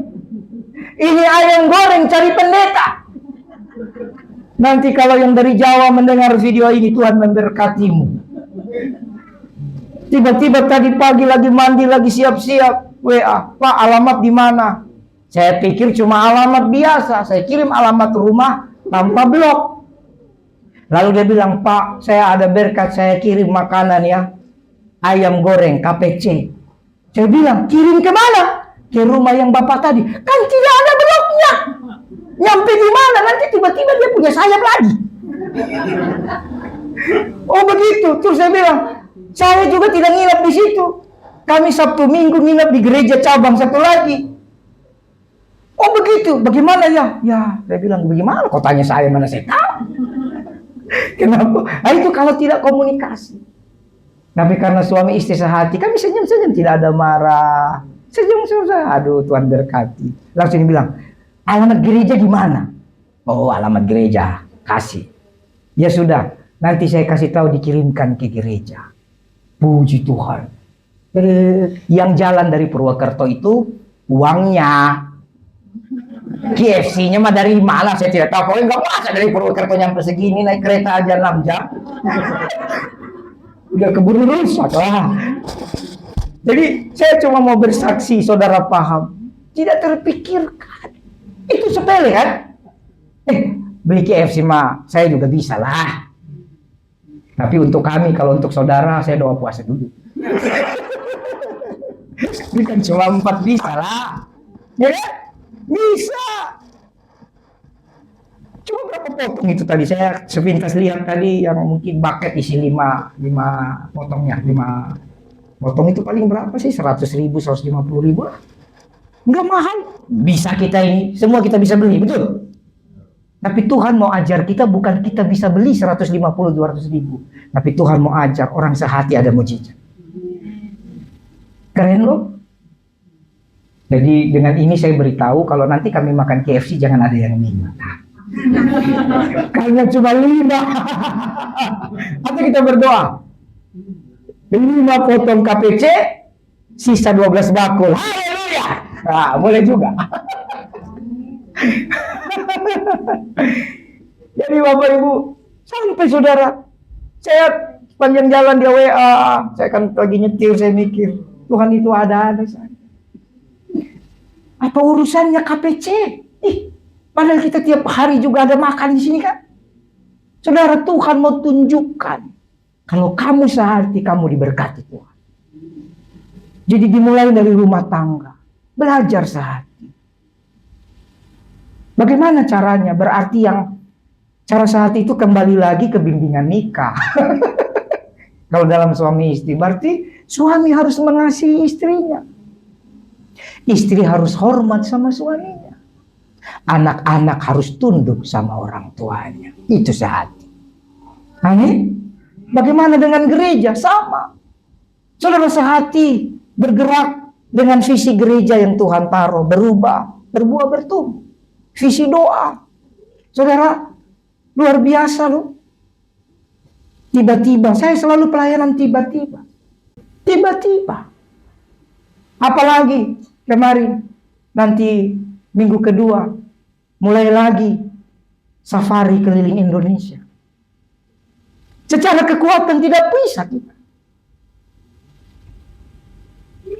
Ini ayam goreng cari pendeta. Nanti kalau yang dari Jawa mendengar video ini, Tuhan memberkatimu. Tiba-tiba tadi pagi lagi mandi, lagi siap-siap, WA, Pak, alamat di mana? Saya pikir cuma alamat biasa. Saya kirim alamat rumah tanpa blok. Lalu dia bilang, Pak, saya ada berkat, saya kirim makanan ya. Ayam goreng KPC. Saya bilang, kirim ke mana? Ke rumah yang Bapak tadi. Kan tidak ada bloknya. Nyampe di mana? Nanti tiba-tiba dia punya sayap lagi. Oh begitu. Terus saya bilang, saya juga tidak nginap di situ. Kami Sabtu Minggu nginap di gereja cabang satu lagi. Oh begitu. Bagaimana ya? Ya, saya bilang bagaimana? Kau tanya saya, mana saya tahu. Kenapa? Nah, itu kalau tidak komunikasi. Tapi karena suami istri sehati, kami senyum-senyum, tidak ada marah. Senyum-senyum, aduh Tuhan berkati. Langsung dia bilang, alamat gereja di mana? Oh, alamat gereja, kasih. Ya sudah, nanti saya kasih tahu dikirimkan ke gereja. Puji Tuhan. Yang jalan dari Purwokerto itu uangnya. KFC-nya mah dari mana saya tidak tahu. Pokoknya nggak masa dari Purwokerto nyampe segini, naik kereta aja 6 jam. Udah keburu rusak lah. Jadi saya cuma mau bersaksi, saudara paham. Tidak terpikirkan. Itu sepele kan? Beli KFC mah saya juga bisa lah. Tapi untuk kami, kalau untuk saudara, saya doa puasa dulu. Ini kan cuma 4 bisa lah. Ya kan? Bisa. Cuma berapa potong itu tadi? Saya sepintas lihat tadi yang mungkin bucket isi 5 potongnya. 5 potong itu paling berapa sih? 100.000, 150.000 lah. Enggak mahal. Bisa kita ini, semua kita bisa beli, betul? Tapi Tuhan mau ajar kita, bukan kita bisa beli 150-200.000. Tapi Tuhan mau ajar orang sehati ada mujizat. Keren loh. Jadi dengan ini saya beritahu kalau nanti kami makan KFC jangan ada yang minta. Karena cuma 5. Atau kita berdoa. 5 potong KPC, sisa 12 bakul. Haleluya. Nah, boleh juga. Jadi Bapak Ibu, sampai saudara, saya panjang jalan di WA, saya kan lagi nyetir, saya mikir, Tuhan itu ada saja. Apa urusannya KPC? Padahal kita tiap hari juga ada makan di sini kan? Saudara, Tuhan mau tunjukkan kalau kamu sehati, kamu diberkati Tuhan. Jadi dimulai dari rumah tangga, belajar sehati. Bagaimana caranya? Berarti yang cara sehati itu kembali lagi ke bimbingan nikah. Kalau dalam suami istri, berarti suami harus mengasihi istrinya. Istri harus hormat sama suaminya. Anak-anak harus tunduk sama orang tuanya. Itu sehati. Amin. Bagaimana dengan gereja? Sama. Saudara sehati, bergerak dengan visi gereja yang Tuhan taruh, berubah, berbuah, bertumbuh. Visi doa. Saudara, luar biasa loh. Tiba-tiba, saya selalu pelayanan tiba-tiba. Tiba-tiba. Apalagi kemarin, nanti minggu kedua, mulai lagi safari keliling Indonesia. Secara kekuatan tidak bisa kita.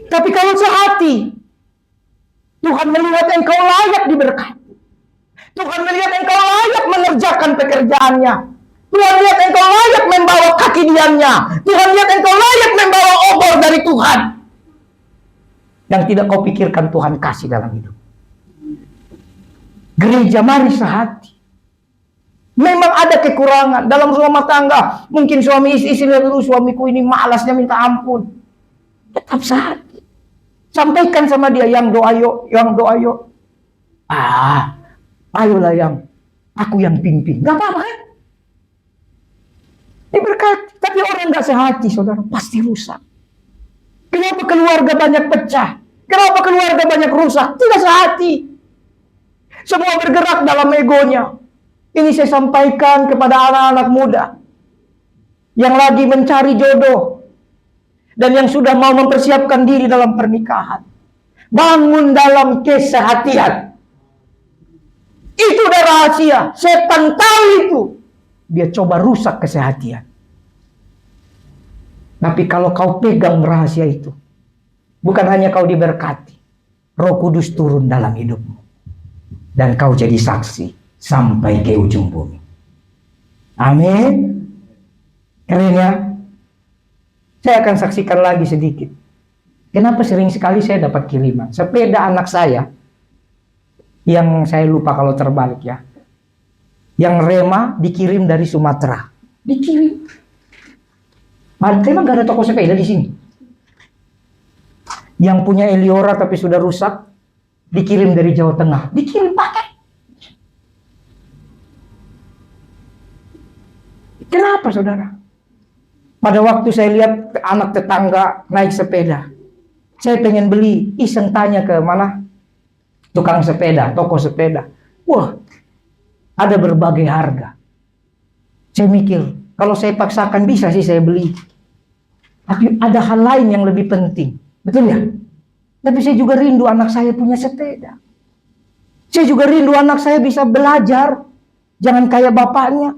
Tapi kalau sehati, Tuhan melihat engkau layak diberkati. Tuhan melihat engkau layak mengerjakan pekerjaannya. Tuhan lihat engkau layak membawa kaki diamnya. Tuhan lihat engkau layak membawa obor dari Tuhan. Yang tidak kau pikirkan Tuhan kasih dalam hidup. Gereja mari sehati. Memang ada kekurangan dalam rumah tangga. Mungkin suami istri dulu, suamiku ini malasnya minta ampun. Tetap sehati. Sampaikan sama dia, yang doa yuk, yang doa yuk. Ayolah yang, aku yang pimpin. Gak apa-apa kan? Ini berkat. Tapi orang gak sehati, saudara, pasti rusak. Kenapa keluarga banyak pecah? Kenapa keluarga banyak rusak? Tidak sehati. Semua bergerak dalam egonya. Ini saya sampaikan kepada anak-anak muda yang lagi mencari jodoh dan yang sudah mau mempersiapkan diri dalam pernikahan. Bangun dalam kesehatian. Itu udah rahasia. Setan tahu itu. Dia coba rusak kesehatian. Tapi kalau kau pegang rahasia itu, bukan hanya kau diberkati, Roh Kudus turun dalam hidupmu. Dan kau jadi saksi sampai ke ujung bumi. Amin. Keren ya? Saya akan saksikan lagi sedikit. Kenapa sering sekali saya dapat kiriman? Sepeda anak saya, yang saya lupa kalau terbalik ya. Yang Rema dikirim dari Sumatera. Dikirim. Emang gak ada toko sepeda di sini. Yang punya Eliora tapi sudah rusak, dikirim dari Jawa Tengah. Dikirim paket. Kenapa saudara? Pada waktu saya lihat anak tetangga naik sepeda, saya pengen beli, iseng tanya ke mana? Tukang sepeda, toko sepeda. Wah, ada berbagai harga. Saya mikir, kalau saya paksakan bisa sih saya beli. Tapi ada hal lain yang lebih penting. Betul ya? Tapi saya juga rindu anak saya punya sepeda. Saya juga rindu anak saya bisa belajar. Jangan kayak bapaknya.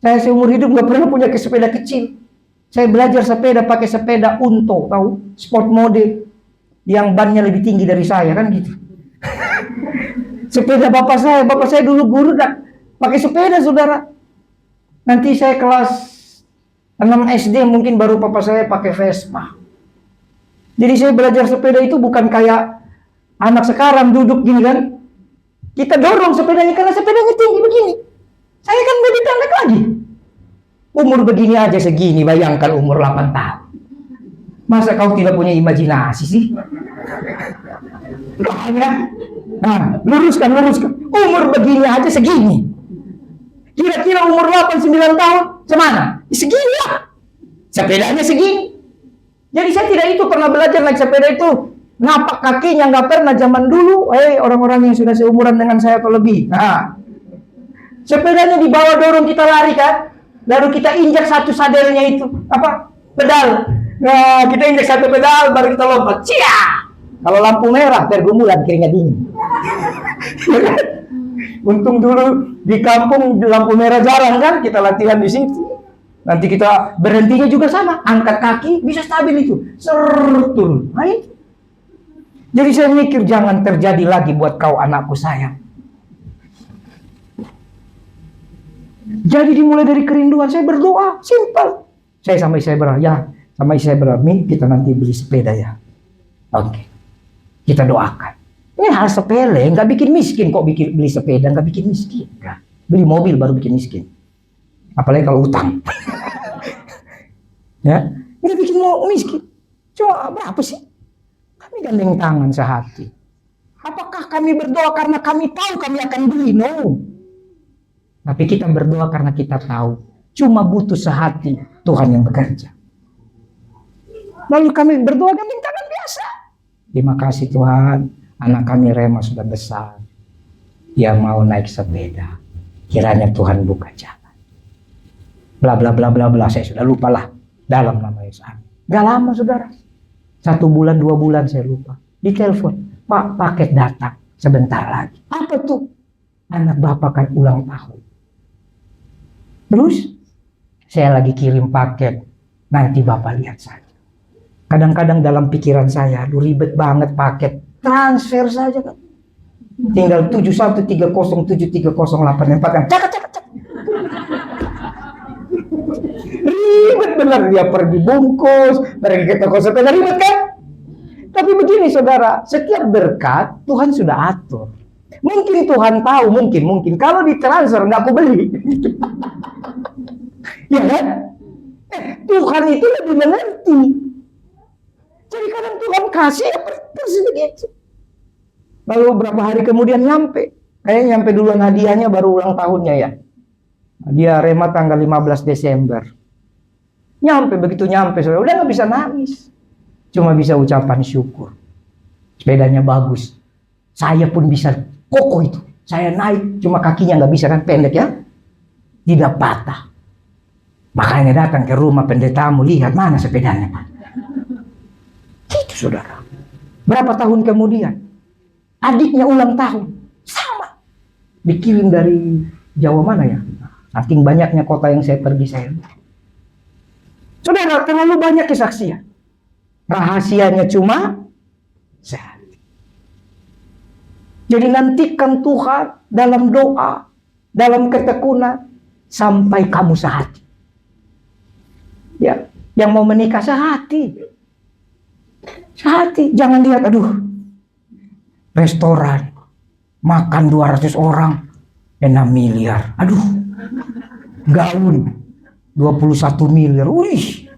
Saya seumur hidup gak pernah punya sepeda kecil. Saya belajar sepeda pakai sepeda Unto, tahu? Sport mode. Yang bannya lebih tinggi dari saya, kan gitu. Sepeda bapak saya dulu guru pakai sepeda, saudara. Nanti saya kelas 6 SD mungkin baru papa saya pakai Vespa. Jadi saya belajar sepeda itu bukan kayak anak sekarang duduk gini kan. Kita dorong sepedanya karena sepedanya tinggi begini. Saya kan lebih pendek lagi. Umur begini aja segini, bayangkan umur 8 tahun. Masa kau tidak punya imajinasi sih? Nah, luruskan. Umur begini aja segini. Kira-kira umur 8-9 tahun, semana? Segini lah. Sepedanya segini. Jadi saya tidak itu pernah belajar naik sepeda itu. Napak kakinya nggak pernah zaman dulu. Orang-orang yang sudah seumuran dengan saya atau lebih. Nah, sepedanya dibawa dorong kita lari kan. Baru kita injak satu sadelnya itu. Apa? Pedal. Nah, kita injak satu pedal baru kita lompat. Cia! Kalau lampu merah pergumulan keringat dingin. Untung dulu di kampung lampu merah jarang kan, kita latihan di situ. Nanti kita berhentinya juga sama, angkat kaki bisa stabil itu, turun. Jadi saya mikir jangan terjadi lagi buat kau anakku sayang. Jadi dimulai dari kerinduan, saya berdoa, simpel. Saya sama istri saya berdoa, kita nanti beli sepeda ya. Oke, kita doakan. Ini hal sepele, nggak bikin miskin kok beli sepeda, nggak bikin miskin. Nggak. Beli mobil baru bikin miskin. Apalagi kalau utang. Ya, nggak bikin miskin. Cuma berapa sih? Kami gandeng tangan sehati. Apakah kami berdoa karena kami tahu kami akan beli? No. Tapi kita berdoa karena kita tahu. Cuma butuh sehati Tuhan yang bekerja. Lalu kami berdoa gandeng tangan biasa. Terima kasih Tuhan. Anak kami Rema sudah besar. Dia mau naik sepeda. Kiranya Tuhan buka jalan. Bla bla bla bla bla. Saya sudah lupa lah. Dalam nama Yesus. Gak lama saudara. 1 bulan 2 bulan saya lupa. Ditelepon. Pak, paket datang. Sebentar lagi. Apa tuh? Anak bapak kan ulang tahun. Terus saya lagi kirim paket. Nanti bapak lihat saja. Kadang-kadang dalam pikiran saya. Aduh ribet banget paket. Transfer saja kan. Tinggal 71307308 cak. Ribet benar, dia pergi bungkus, pergi ke toko sepeda, ribet kan? Tapi begini saudara, setiap berkat Tuhan sudah atur. Mungkin Tuhan tahu, mungkin kalau ditransfer nggak aku beli. Ya kan? Tuhan itu lebih mengerti. Jadi kadang Tuhan kasih persis begitu. Lalu beberapa hari kemudian nyampe. Kayaknya nyampe duluan hadiahnya baru ulang tahunnya ya. Dia Rema tanggal 15 Desember. Begitu nyampe, udah nggak bisa nangis. Cuma bisa ucapan syukur. Sepedanya bagus. Saya pun bisa kokoh itu. Saya naik, cuma kakinya nggak bisa kan, pendek ya. Tidak patah. Makanya datang ke rumah pendetamu, lihat mana sepedanya Pak. Itu saudara. Berapa tahun kemudian, adiknya ulang tahun. Sama. Dikirim dari Jawa mana ya? Saking banyaknya kota yang saya pergi saya. Saudara, terlalu banyak kesaksian. Rahasianya cuma sehati. Jadi nantikan Tuhan dalam doa, dalam ketekunan, sampai kamu sehati. Ya, yang mau menikah sehati. Sehati, jangan lihat, aduh, restoran, makan 200 orang, 6 miliar. Aduh, gaun 21 miliar. Wih.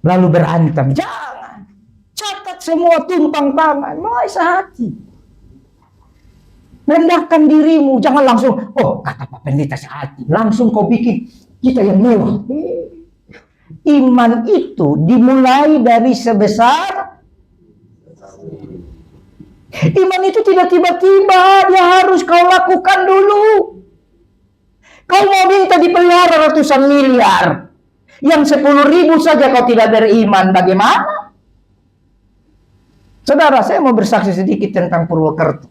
Lalu berantem. Jangan. Catat semua, tumpang tangan. Mulai sehati. Rendahkan dirimu. Jangan langsung, oh kata Pak Pendeta sehati. Langsung kau bikin kita yang mewah. Iman itu dimulai dari sebesar. Iman itu tidak tiba-tiba. Dia harus kau lakukan dulu. Kau mau minta dipelihara ratusan miliar, yang 10.000 saja kau tidak beriman, bagaimana? Saudara, saya mau bersaksi sedikit tentang Purwokerto.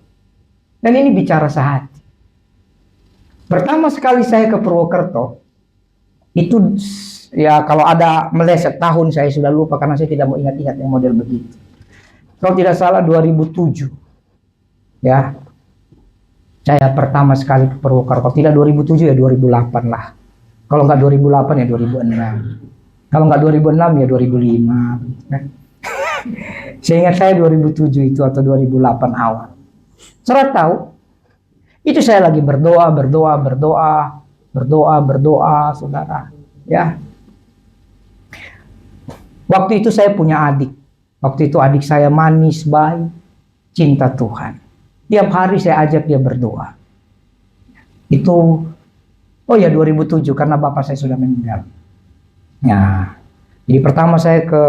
Dan ini bicara sehati. Pertama sekali saya ke Purwokerto, itu ya kalau ada meleset tahun saya sudah lupa karena saya tidak mau ingat-ingat yang model begitu. Kalau tidak salah 2007. Ya. Saya pertama sekali ke Purwokerto, tidak 2007 ya 2008 lah. Kalau nggak 2008 ya 2006. Kalau nggak 2006 ya 2005. Saya ingat saya 2007 itu atau 2008 awal. Saudara tahu, itu saya lagi berdoa, saudara. Ya. Waktu itu saya punya adik. Waktu itu adik saya manis, baik, cinta Tuhan. Tiap hari saya ajak dia berdoa. Itu, oh ya 2007 karena bapak saya sudah meninggal. Nah, jadi pertama saya ke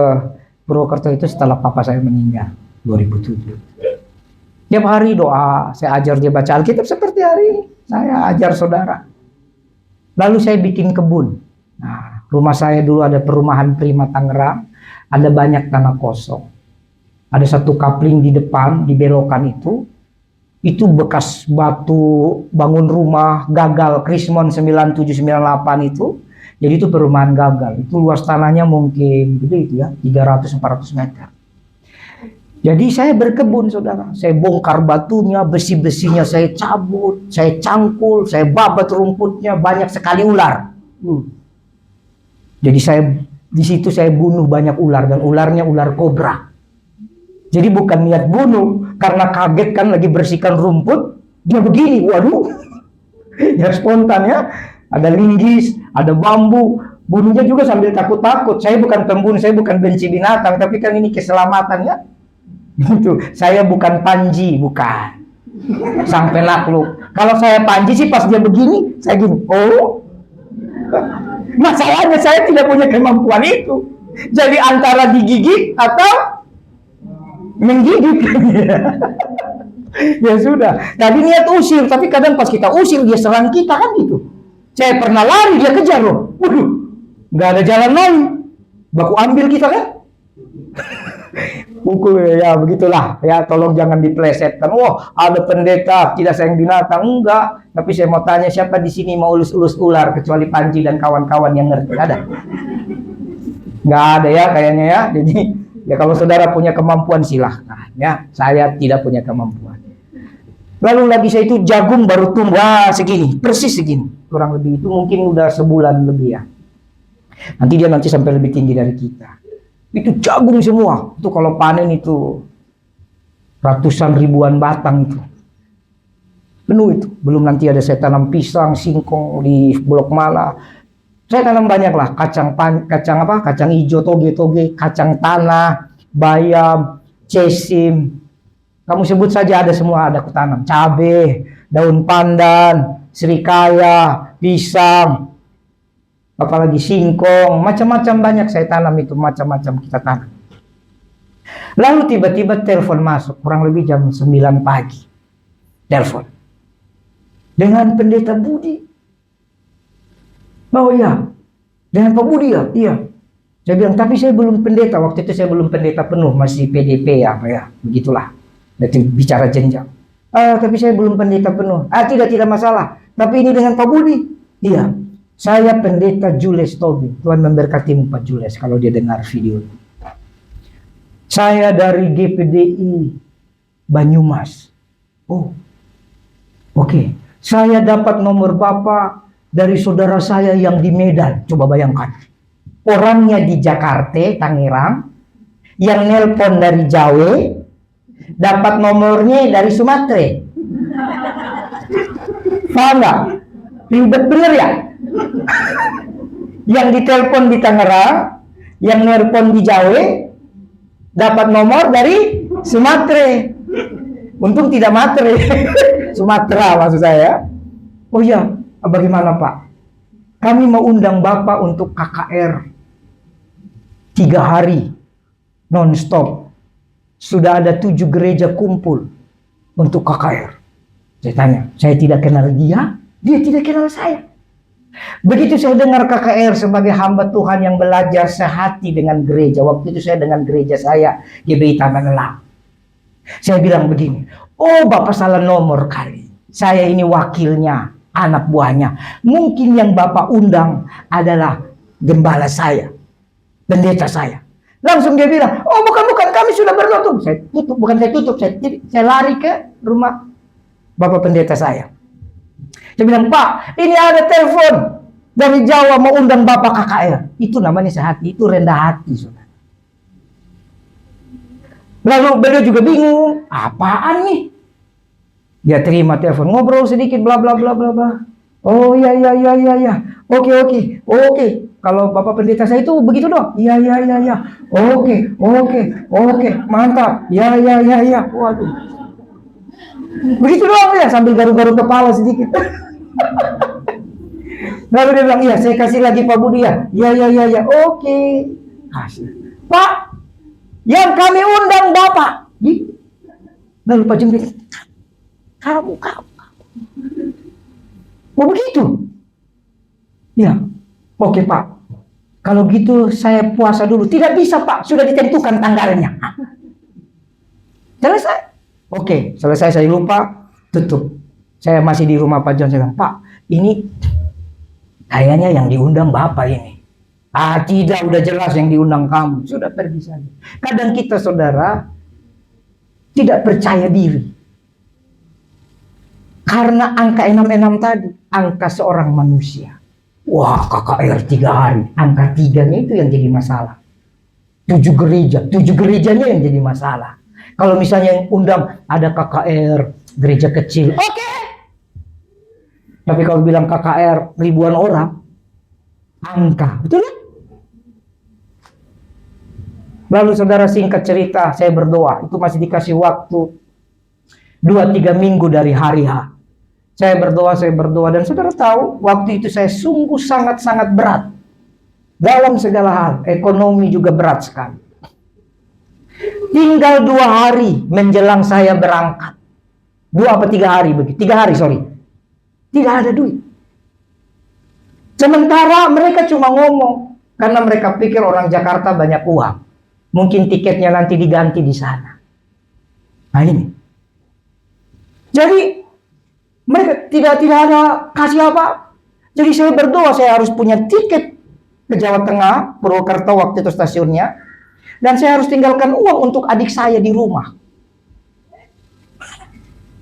Purwokerto itu setelah papa saya meninggal 2007. Tiap hari doa, saya ajar dia baca Alkitab seperti hari ini. Saya ajar saudara. Lalu saya bikin kebun. Nah, rumah saya dulu ada perumahan Prima Tangerang, ada banyak tanah kosong. Ada satu kapling di depan, di belokan itu bekas batu bangun rumah gagal Krismon 9798 itu. Jadi itu perumahan gagal. Itu luas tanahnya mungkin gede itu ya, 300-400 meter. Jadi saya berkebun saudara. Saya bongkar batunya, besi-besinya saya cabut, saya cangkul, saya babat rumputnya, banyak sekali ular. Jadi di situ saya bunuh banyak ular dan ularnya ular kobra. Jadi bukan niat bunuh, karena kaget kan lagi bersihkan rumput, dia begini, waduh, ya spontan ya, ada linggis, ada bambu, bunuhnya juga sambil takut-takut. Saya bukan pembunuh, saya bukan benci binatang, tapi kan ini keselamatan ya. Gitu. Saya bukan Panji, bukan. Sampai nakluk. Kalau saya Panji sih pas dia begini, saya gini, oh. Masalahnya saya tidak punya kemampuan itu. Jadi antara digigit atau menggigit. Ya sudah. Tadi niat usir, tapi kadang pas kita usir dia serang kita kan gitu. Saya pernah lari dia kejar loh. Waduh, nggak ada jalan lari. Baku ambil kita kan. Pukul ya begitulah. Ya tolong jangan diplesetkan. Wah ada pendeta tidak sayang binatang, enggak. Tapi saya mau tanya siapa di sini mau ulus-ulus ular kecuali Panji dan kawan-kawan yang ngerti ada? Nggak ada ya kayaknya ya. Jadi ya kalau saudara punya kemampuan silahkan ya. Saya tidak punya kemampuan. Lalu lagi saya itu jagung baru tumbuh segini, persis segini. Kurang lebih itu mungkin udah sebulan lebih ya. Nanti sampai lebih tinggi dari kita. Itu jagung semua. Itu kalau panen itu ratusan ribuan batang itu. Penuh itu. Belum nanti ada saya tanam pisang, singkong di Blok Mala. Saya tanam banyak lah, kacang hijau, toge-toge, kacang tanah, bayam, cesim. Kamu sebut saja ada semua, ada aku tanam. Cabai, daun pandan, serikaya, pisang, apalagi singkong, macam-macam banyak saya tanam itu, macam-macam kita tanam. Lalu tiba-tiba telepon masuk, kurang lebih jam 9 pagi. Telepon. Dengan pendeta Budi. Oh iya, dengan Pak Budi ya? Iya. Saya bilang, tapi saya belum pendeta. Waktu itu saya belum pendeta penuh, masih PDP ya, begitulah. Nanti bicara jenjang. Tapi saya belum pendeta penuh. Tidak masalah. Tapi ini dengan Pak Budi. Iya. Saya pendeta Jules Tobi. Tuhan memberkatimu Pak Jules kalau dia dengar video ini. Saya dari GPDI Banyumas. Oh, oke. Saya dapat nomor Bapak dari saudara saya yang di Medan. Coba bayangkan. Orangnya di Jakarta, Tangerang. Yang nelpon dari Jawa. Dapat nomornya dari Sumatera. Paham nggak? Ribet bener ya? Yang ditelepon di Tangerang, yang nelpon di Jawa, dapat nomor dari Sumatera. Untung tidak matre. Sumatera maksud saya. Oh iya, bagaimana Pak? Kami mau undang Bapak untuk KKR 3 hari non-stop. Sudah ada 7 gereja kumpul untuk KKR. Saya tanya, saya tidak kenal dia, dia tidak kenal saya. Begitu saya dengar KKR sebagai hamba Tuhan yang belajar sehati dengan gereja. Waktu itu saya dengan gereja saya, GBI Taman Elang. Saya bilang begini, oh Bapak salah nomor kali. Saya ini wakilnya, anak buahnya. Mungkin yang Bapak undang adalah gembala saya, pendeta saya. Langsung dia bilang, oh bukan, kami sudah berdoa. Saya tutup, bukan saya tutup, saya lari ke rumah Bapak pendeta saya. Saya bilang, Pak, ini ada telepon dari Jawa mau undang Bapak KKR. Itu namanya sehati, itu rendah hati, saudara. Lalu beliau juga bingung, apaan nih? Dia terima telepon, ngobrol sedikit, bla bla bla bla bla. Oh iya. Oke. Kalau Bapak pendeta saya itu begitu dong. Iya. Oke. Mantap. Ya. Waduh. Begitu doang ya, sambil garu-garu kepala sedikit. Lalu dia bilang, iya saya kasih lagi Pak Budi ya. Iya. Oke. Kasih. Pak, yang kami undang Bapak. Lalu Pak Jumbil, kamu. Oh begitu? Ya. Oke Pak. Kalau gitu saya puasa dulu. Tidak bisa Pak, sudah ditentukan tanggalnya. Selesai. Oke, selesai saya lupa, tutup. Saya masih di rumah Pak John, saya bilang, Pak, ini kayaknya yang diundang Bapak ini. Tidak, udah jelas yang diundang kamu. Sudah pergi saja. Kadang kita saudara tidak percaya diri. Karena angka 66 tadi, angka seorang manusia. Wah, KKR 3 hari. Angka 3-nya itu yang jadi masalah. 7 gerejanya yang jadi masalah. Kalau misalnya yang undang ada KKR, gereja kecil, oke. Tapi kalau bilang KKR ribuan orang, angka, betul kan? Lalu saudara singkat cerita, saya berdoa, itu masih dikasih waktu 2-3 minggu dari hari H. Saya berdoa, dan saudara tahu, waktu itu saya sungguh sangat-sangat berat. Dalam segala hal, ekonomi juga berat sekali. Tinggal 2 hari menjelang saya berangkat. 2 apa 3 hari begitu? 3 hari, sorry. Tidak ada duit. Sementara mereka cuma ngomong, karena mereka pikir orang Jakarta banyak uang. Mungkin tiketnya nanti diganti di sana. Nah ini. Jadi mereka tidak ada kasih apa. Jadi saya berdoa, saya harus punya tiket ke Jawa Tengah, Purwokerto waktu itu stasiunnya. Dan saya harus tinggalkan uang untuk adik saya di rumah.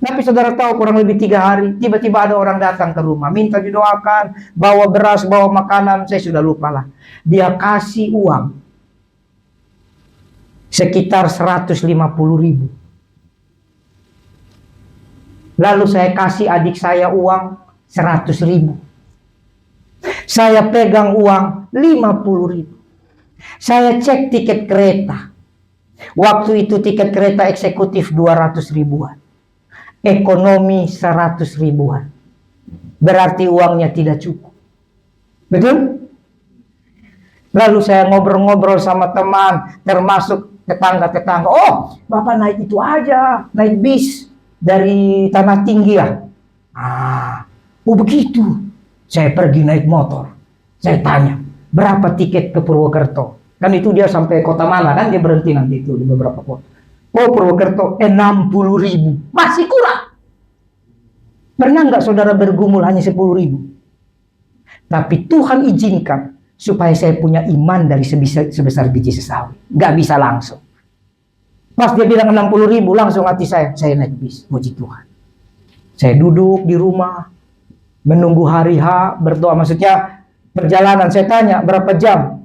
Tapi saudara tahu kurang lebih 3 hari, tiba-tiba ada orang datang ke rumah, minta didoakan, bawa beras, bawa makanan, saya sudah lupa lah. Dia kasih uang sekitar 150.000. Lalu saya kasih adik saya uang 100.000. Saya pegang uang 50.000. Saya cek tiket kereta. Waktu itu tiket kereta eksekutif 200 ribuan. Ekonomi 100 ribuan. Berarti uangnya tidak cukup. Betul? Lalu saya ngobrol-ngobrol sama teman, termasuk tetangga-tetangga. Oh, Bapak naik itu aja, naik bis dari Tanah Tinggi ya. Oh begitu. Saya pergi naik motor. Saya tanya, berapa tiket ke Purwokerto? Kan itu dia sampai kota mana kan, dia berhenti nanti itu di beberapa kota. Oh Purwokerto 60.000. Masih kurang. Pernah nggak saudara bergumul hanya 10.000? Tapi Tuhan izinkan supaya saya punya iman dari sebesar biji sesawi. Nggak bisa langsung. Pas dia bilang 60.000, langsung hati saya naik bis. Puji Tuhan. Saya duduk di rumah, menunggu hari H, berdoa. Maksudnya perjalanan, saya tanya berapa jam?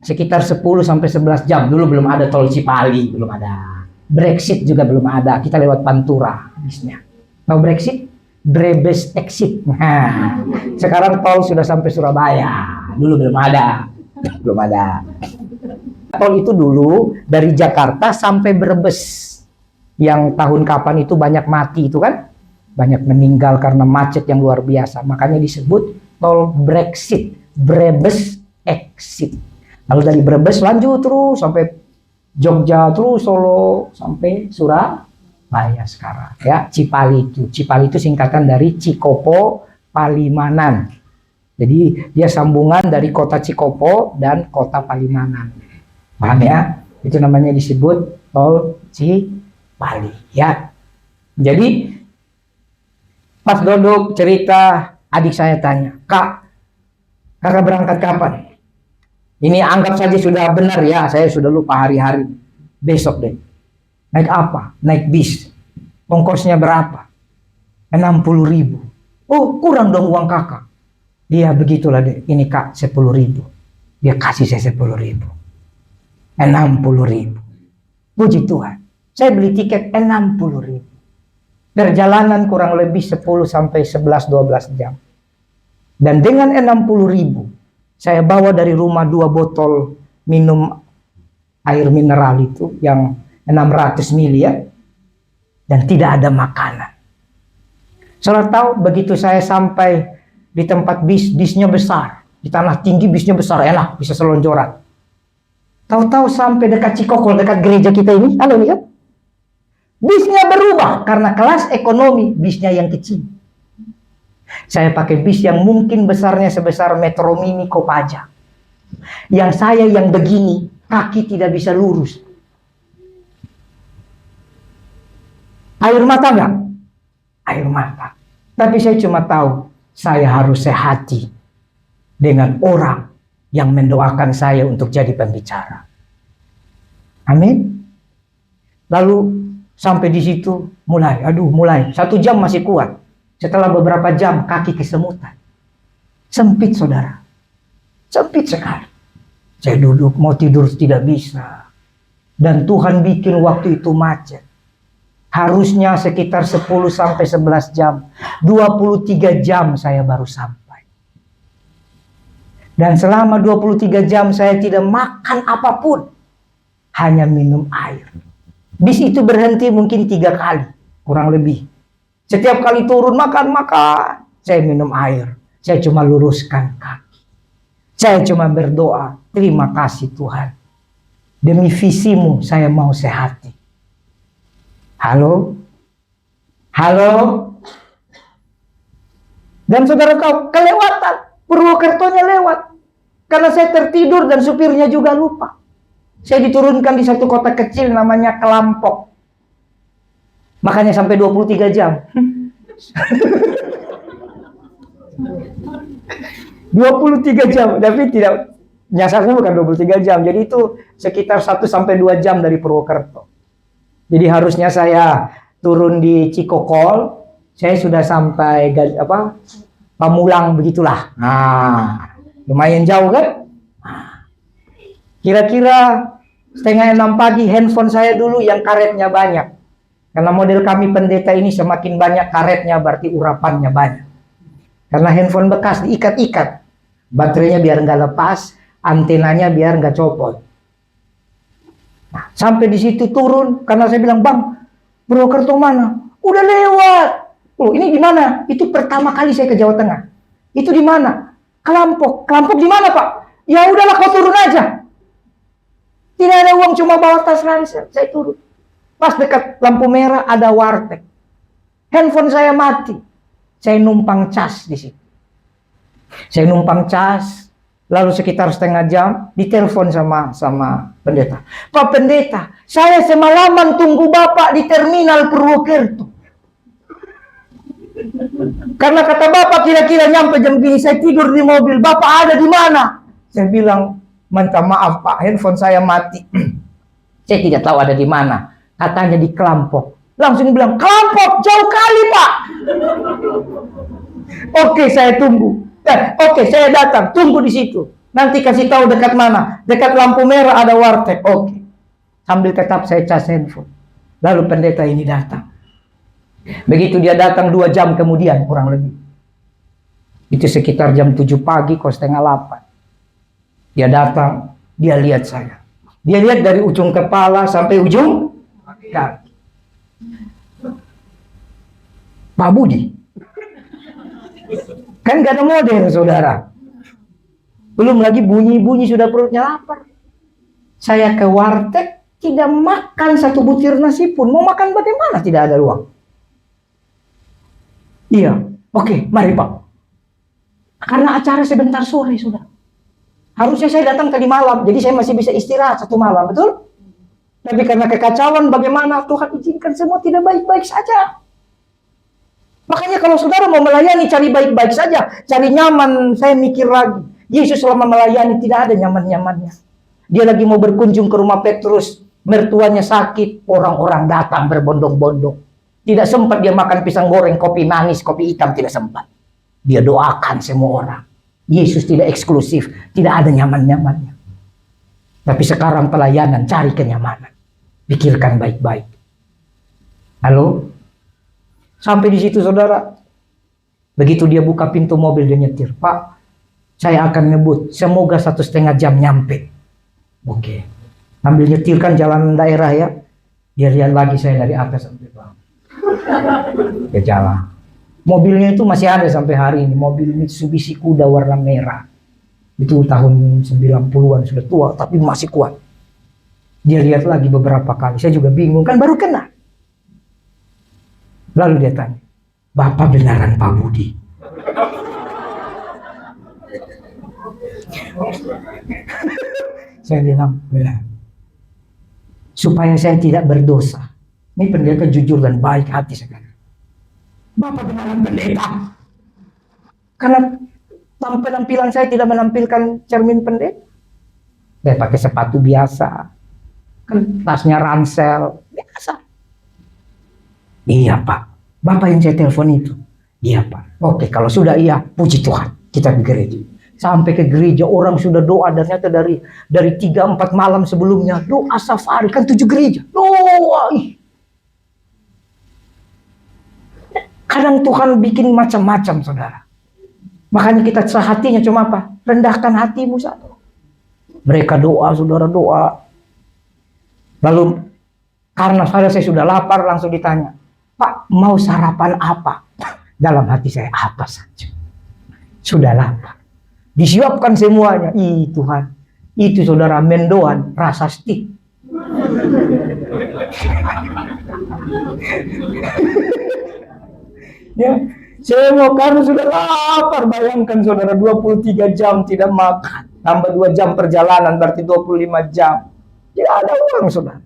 Sekitar 10 sampai 11 jam. Dulu belum ada tol Cipali, belum ada. Brexit juga belum ada. Kita lewat Pantura bisnya. Tahu Brexit? Brebes exit. Nah, sekarang tol sudah sampai Surabaya. Dulu belum ada. Belum ada. Tol itu dulu dari Jakarta sampai Brebes. Yang tahun kapan itu banyak mati itu kan? Banyak meninggal karena macet yang luar biasa. Makanya disebut tol Brexit. Brebes exit. Lalu dari Brebes lanjut terus sampai Jogja, terus Solo, sampai Surabaya sekarang. Ya, Cipali itu. Cipali itu singkatan dari Cikopo Palimanan. Jadi dia sambungan dari kota Cikopo dan kota Palimanan. Paham ya? Itu namanya disebut tol Cipali ya. Jadi pas duduk cerita, adik saya tanya, "Kak, kakak berangkat kapan?" Ini anggap saja sudah benar ya, saya sudah lupa hari-hari. Besok deh. Naik apa? Naik bis. Ongkosnya berapa? 60.000. Oh, kurang dong uang kakak. Iya, begitulah deh. Ini kak, 10.000. Dia kasih saya 10.000. 60.000. Puji Tuhan. Saya beli tiket 60.000. Perjalanan kurang lebih 10 sampai 11-12 jam. Dan dengan 60.000, saya bawa dari rumah 2 botol minum air mineral itu yang 600 ml ya. Dan tidak ada makanan. Saudara tahu, begitu saya sampai di tempat bis, bisnya besar. Di tanah tinggi bisnya besar, enak, bisa selonjoran. Tahu-tahu sampai dekat Cikokol, dekat gereja kita ini, halo lihat. Bisnya berubah karena kelas ekonomi, bisnya yang kecil. Saya pakai bis yang mungkin besarnya sebesar Metro Mini Kopaja. Yang saya yang begini, kaki tidak bisa lurus. Air mata enggak? Air mata. Tapi saya cuma tahu, saya harus sehati dengan orang yang mendoakan saya untuk jadi pembicara. Amin. Lalu sampai di situ mulai 1 jam masih kuat. Setelah beberapa jam kaki kesemutan. Sempit saudara. Sempit sekali. Saya duduk mau tidur tidak bisa. Dan Tuhan bikin waktu itu macet. Harusnya sekitar 10 sampai 11 jam. 23 jam saya baru sampai. Dan selama 23 jam saya tidak makan apapun. Hanya minum air. Bis itu berhenti mungkin 3 kali. Kurang lebih. Setiap kali turun makan. Saya minum air. Saya cuma luruskan kaki. Saya cuma berdoa. Terima kasih Tuhan. Demi visimu saya mau sehati. Halo? Halo? Dan saudara kau kelewatan. Purwokertonya lewat. Karena saya tertidur dan supirnya juga lupa. Saya diturunkan di satu kota kecil namanya Kelampok. Makanya sampai 23 jam. 23 jam. Tapi tidak, nyasarnya bukan 23 jam. Jadi itu sekitar 1 sampai 2 jam dari Purwokerto. Jadi harusnya saya turun di Cikokol, saya sudah sampai Pamulang begitulah. Nah, lumayan jauh kan? Kira-kira 5:30 pagi handphone saya dulu yang karetnya banyak. Karena model kami pendeta ini semakin banyak karetnya berarti urapannya banyak. Karena handphone bekas diikat-ikat. Baterainya biar nggak lepas, antenanya biar nggak copot. Nah, sampai di situ turun karena saya bilang, "Bang, Purwokerto mana?" "Udah lewat." "Oh, ini di mana?" "Itu pertama kali saya ke Jawa Tengah." "Itu di mana?" "Kelampok." "Kelampok di mana, Pak?" "Ya udahlah kau turun aja." Tidak ada uang, cuma bawa tas ransel. Saya turun. Pas dekat lampu merah ada warteg. Handphone saya mati. Saya numpang cas di situ. Saya numpang cas. Lalu sekitar setengah jam ditelepon sama pendeta. "Pak pendeta, saya semalaman tunggu Bapak di terminal Purwokerto. Karena kata Bapak kira-kira nyampe jam gini, saya tidur di mobil. Bapak ada di mana?" Saya bilang, "Minta maaf Pak, handphone saya mati. Saya tidak tahu ada di mana." Katanya di Kelampok. Langsung bilang, "Kelampok, jauh kali Pak." "Oke, saya tunggu." Oke, saya datang, tunggu di situ. Nanti kasih tahu dekat mana. Dekat lampu merah ada warteg. Oke. Sambil tetap saya cas handphone. Lalu pendeta ini datang. Begitu dia datang 2 jam kemudian kurang lebih. Itu sekitar jam 7 pagi, 7:30. Dia datang, dia lihat saya. Dia lihat dari ujung kepala sampai ujung kaki. "Pak Budi, kan gak ada model saudara. Belum lagi bunyi-bunyi sudah perutnya lapar. Saya ke warteg tidak makan 1 butir nasi pun. Mau makan bagaimana? Tidak ada ruang." "Iya, oke, mari Pak." Karena acara sebentar sore sudah. Harusnya saya datang tadi malam, jadi saya masih bisa istirahat 1 malam, betul? Tapi karena kekacauan bagaimana Tuhan izinkan semua tidak baik-baik saja. Makanya kalau saudara mau melayani, cari baik-baik saja. Cari nyaman, saya mikir lagi. Yesus selama melayani tidak ada nyaman-nyamannya. Dia lagi mau berkunjung ke rumah Petrus, mertuanya sakit, orang-orang datang berbondong-bondong. Tidak sempat dia makan pisang goreng, kopi manis, kopi hitam, tidak sempat. Dia doakan semua orang. Yesus tidak eksklusif, tidak ada nyaman-nyamannya. Tapi sekarang pelayanan, cari kenyamanan. Pikirkan baik-baik. Halo? Sampai di situ saudara. Begitu dia buka pintu mobil, dia nyetir. Pak, saya akan ngebut. Semoga 1,5 jam nyampe. Oke. Ambil nyetir kan jalan daerah ya. Dia lihat lagi saya dari atas sampai bawah. Dia jalan. Mobilnya itu masih ada sampai hari ini. Mobil Mitsubishi Kuda warna merah. Itu tahun 90-an, sudah tua tapi masih kuat. Dia lihat lagi beberapa kali. Saya juga bingung, kan baru kena. Lalu dia tanya, Bapak beneran Pak Budi? Saya bilang, benar. Supaya saya tidak berdosa. Ini pendeta jujur dan baik hati sekali. Bapak beneran pendeta? Karena penampilan saya tidak menampilkan cermin pendeta. Saya pakai sepatu biasa. Kan tasnya ransel. Biasa. Iya Pak. Bapak yang saya telepon itu. Iya Pak. Oke, kalau sudah iya, puji Tuhan. Kita ke gereja. Sampai ke gereja, orang sudah doa. Dan ternyata dari 3-4 malam sebelumnya. Doa safari, kan 7 gereja. Doa. Kadang Tuhan bikin macam-macam saudara. Makanya kita sehatinya cuma apa? Rendahkan hatimu saja. Mereka doa, saudara doa. Lalu karena saya sudah lapar, langsung ditanya, Pak mau sarapan apa? Dalam hati saya, apa saja. Sudah lapar. Disiapkan semuanya. Ih Tuhan. Itu saudara mendoan rasa stik. Ya, semua karena sudah lapar. Bayangkan saudara 23 jam tidak makan. Tambah 2 jam perjalanan berarti 25 jam. Tidak ada uang saudara.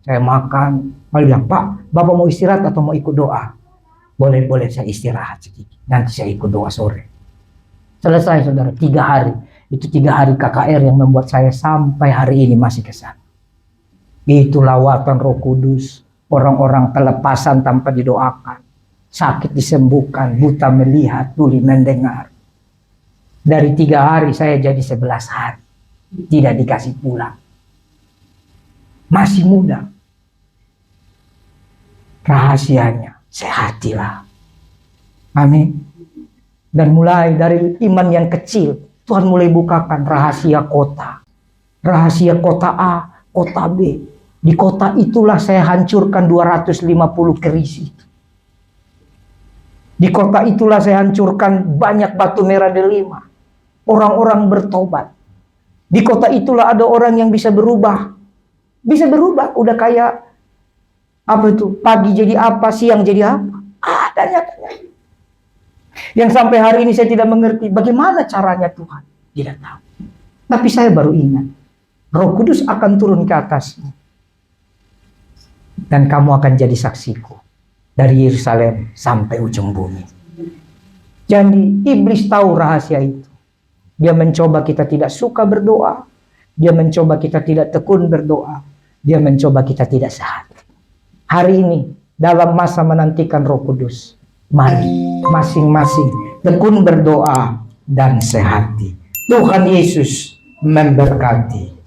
Saya makan. Lalu bilang, Pak, Bapak mau istirahat atau mau ikut doa? Boleh saya istirahat sedikit. Nanti saya ikut doa sore. Selesai saudara, 3 hari. Itu 3 hari KKR yang membuat saya sampai hari ini masih kesana. Itu lawatan Roh Kudus. Orang-orang pelepasan tanpa didoakan. Sakit disembuhkan, buta melihat, tuli mendengar. Dari 3 hari saya jadi 11 hari. Tidak dikasih pulang. Masih muda. Rahasianya, sehatilah. Amin. Dan mulai dari iman yang kecil, Tuhan mulai bukakan rahasia kota. Rahasia kota A, kota B. Di kota itulah saya hancurkan 250 keris itu. Di kota itulah saya hancurkan banyak batu merah delima. Orang-orang bertobat. Di kota itulah ada orang yang bisa berubah. Bisa berubah. Udah kayak apa itu? Pagi jadi apa, siang jadi apa? Ada nyatanya. Yang sampai hari ini saya tidak mengerti bagaimana caranya Tuhan. Tidak tahu. Tapi saya baru ingat. Roh Kudus akan turun ke atasmu. Dan kamu akan jadi saksiku. Dari Yerusalem sampai ujung bumi. Jadi iblis tahu rahasia itu. Dia mencoba kita tidak suka berdoa. Dia mencoba kita tidak tekun berdoa. Dia mencoba kita tidak sehati. Hari ini dalam masa menantikan Roh Kudus. Mari masing-masing tekun berdoa dan sehati. Tuhan Yesus memberkati.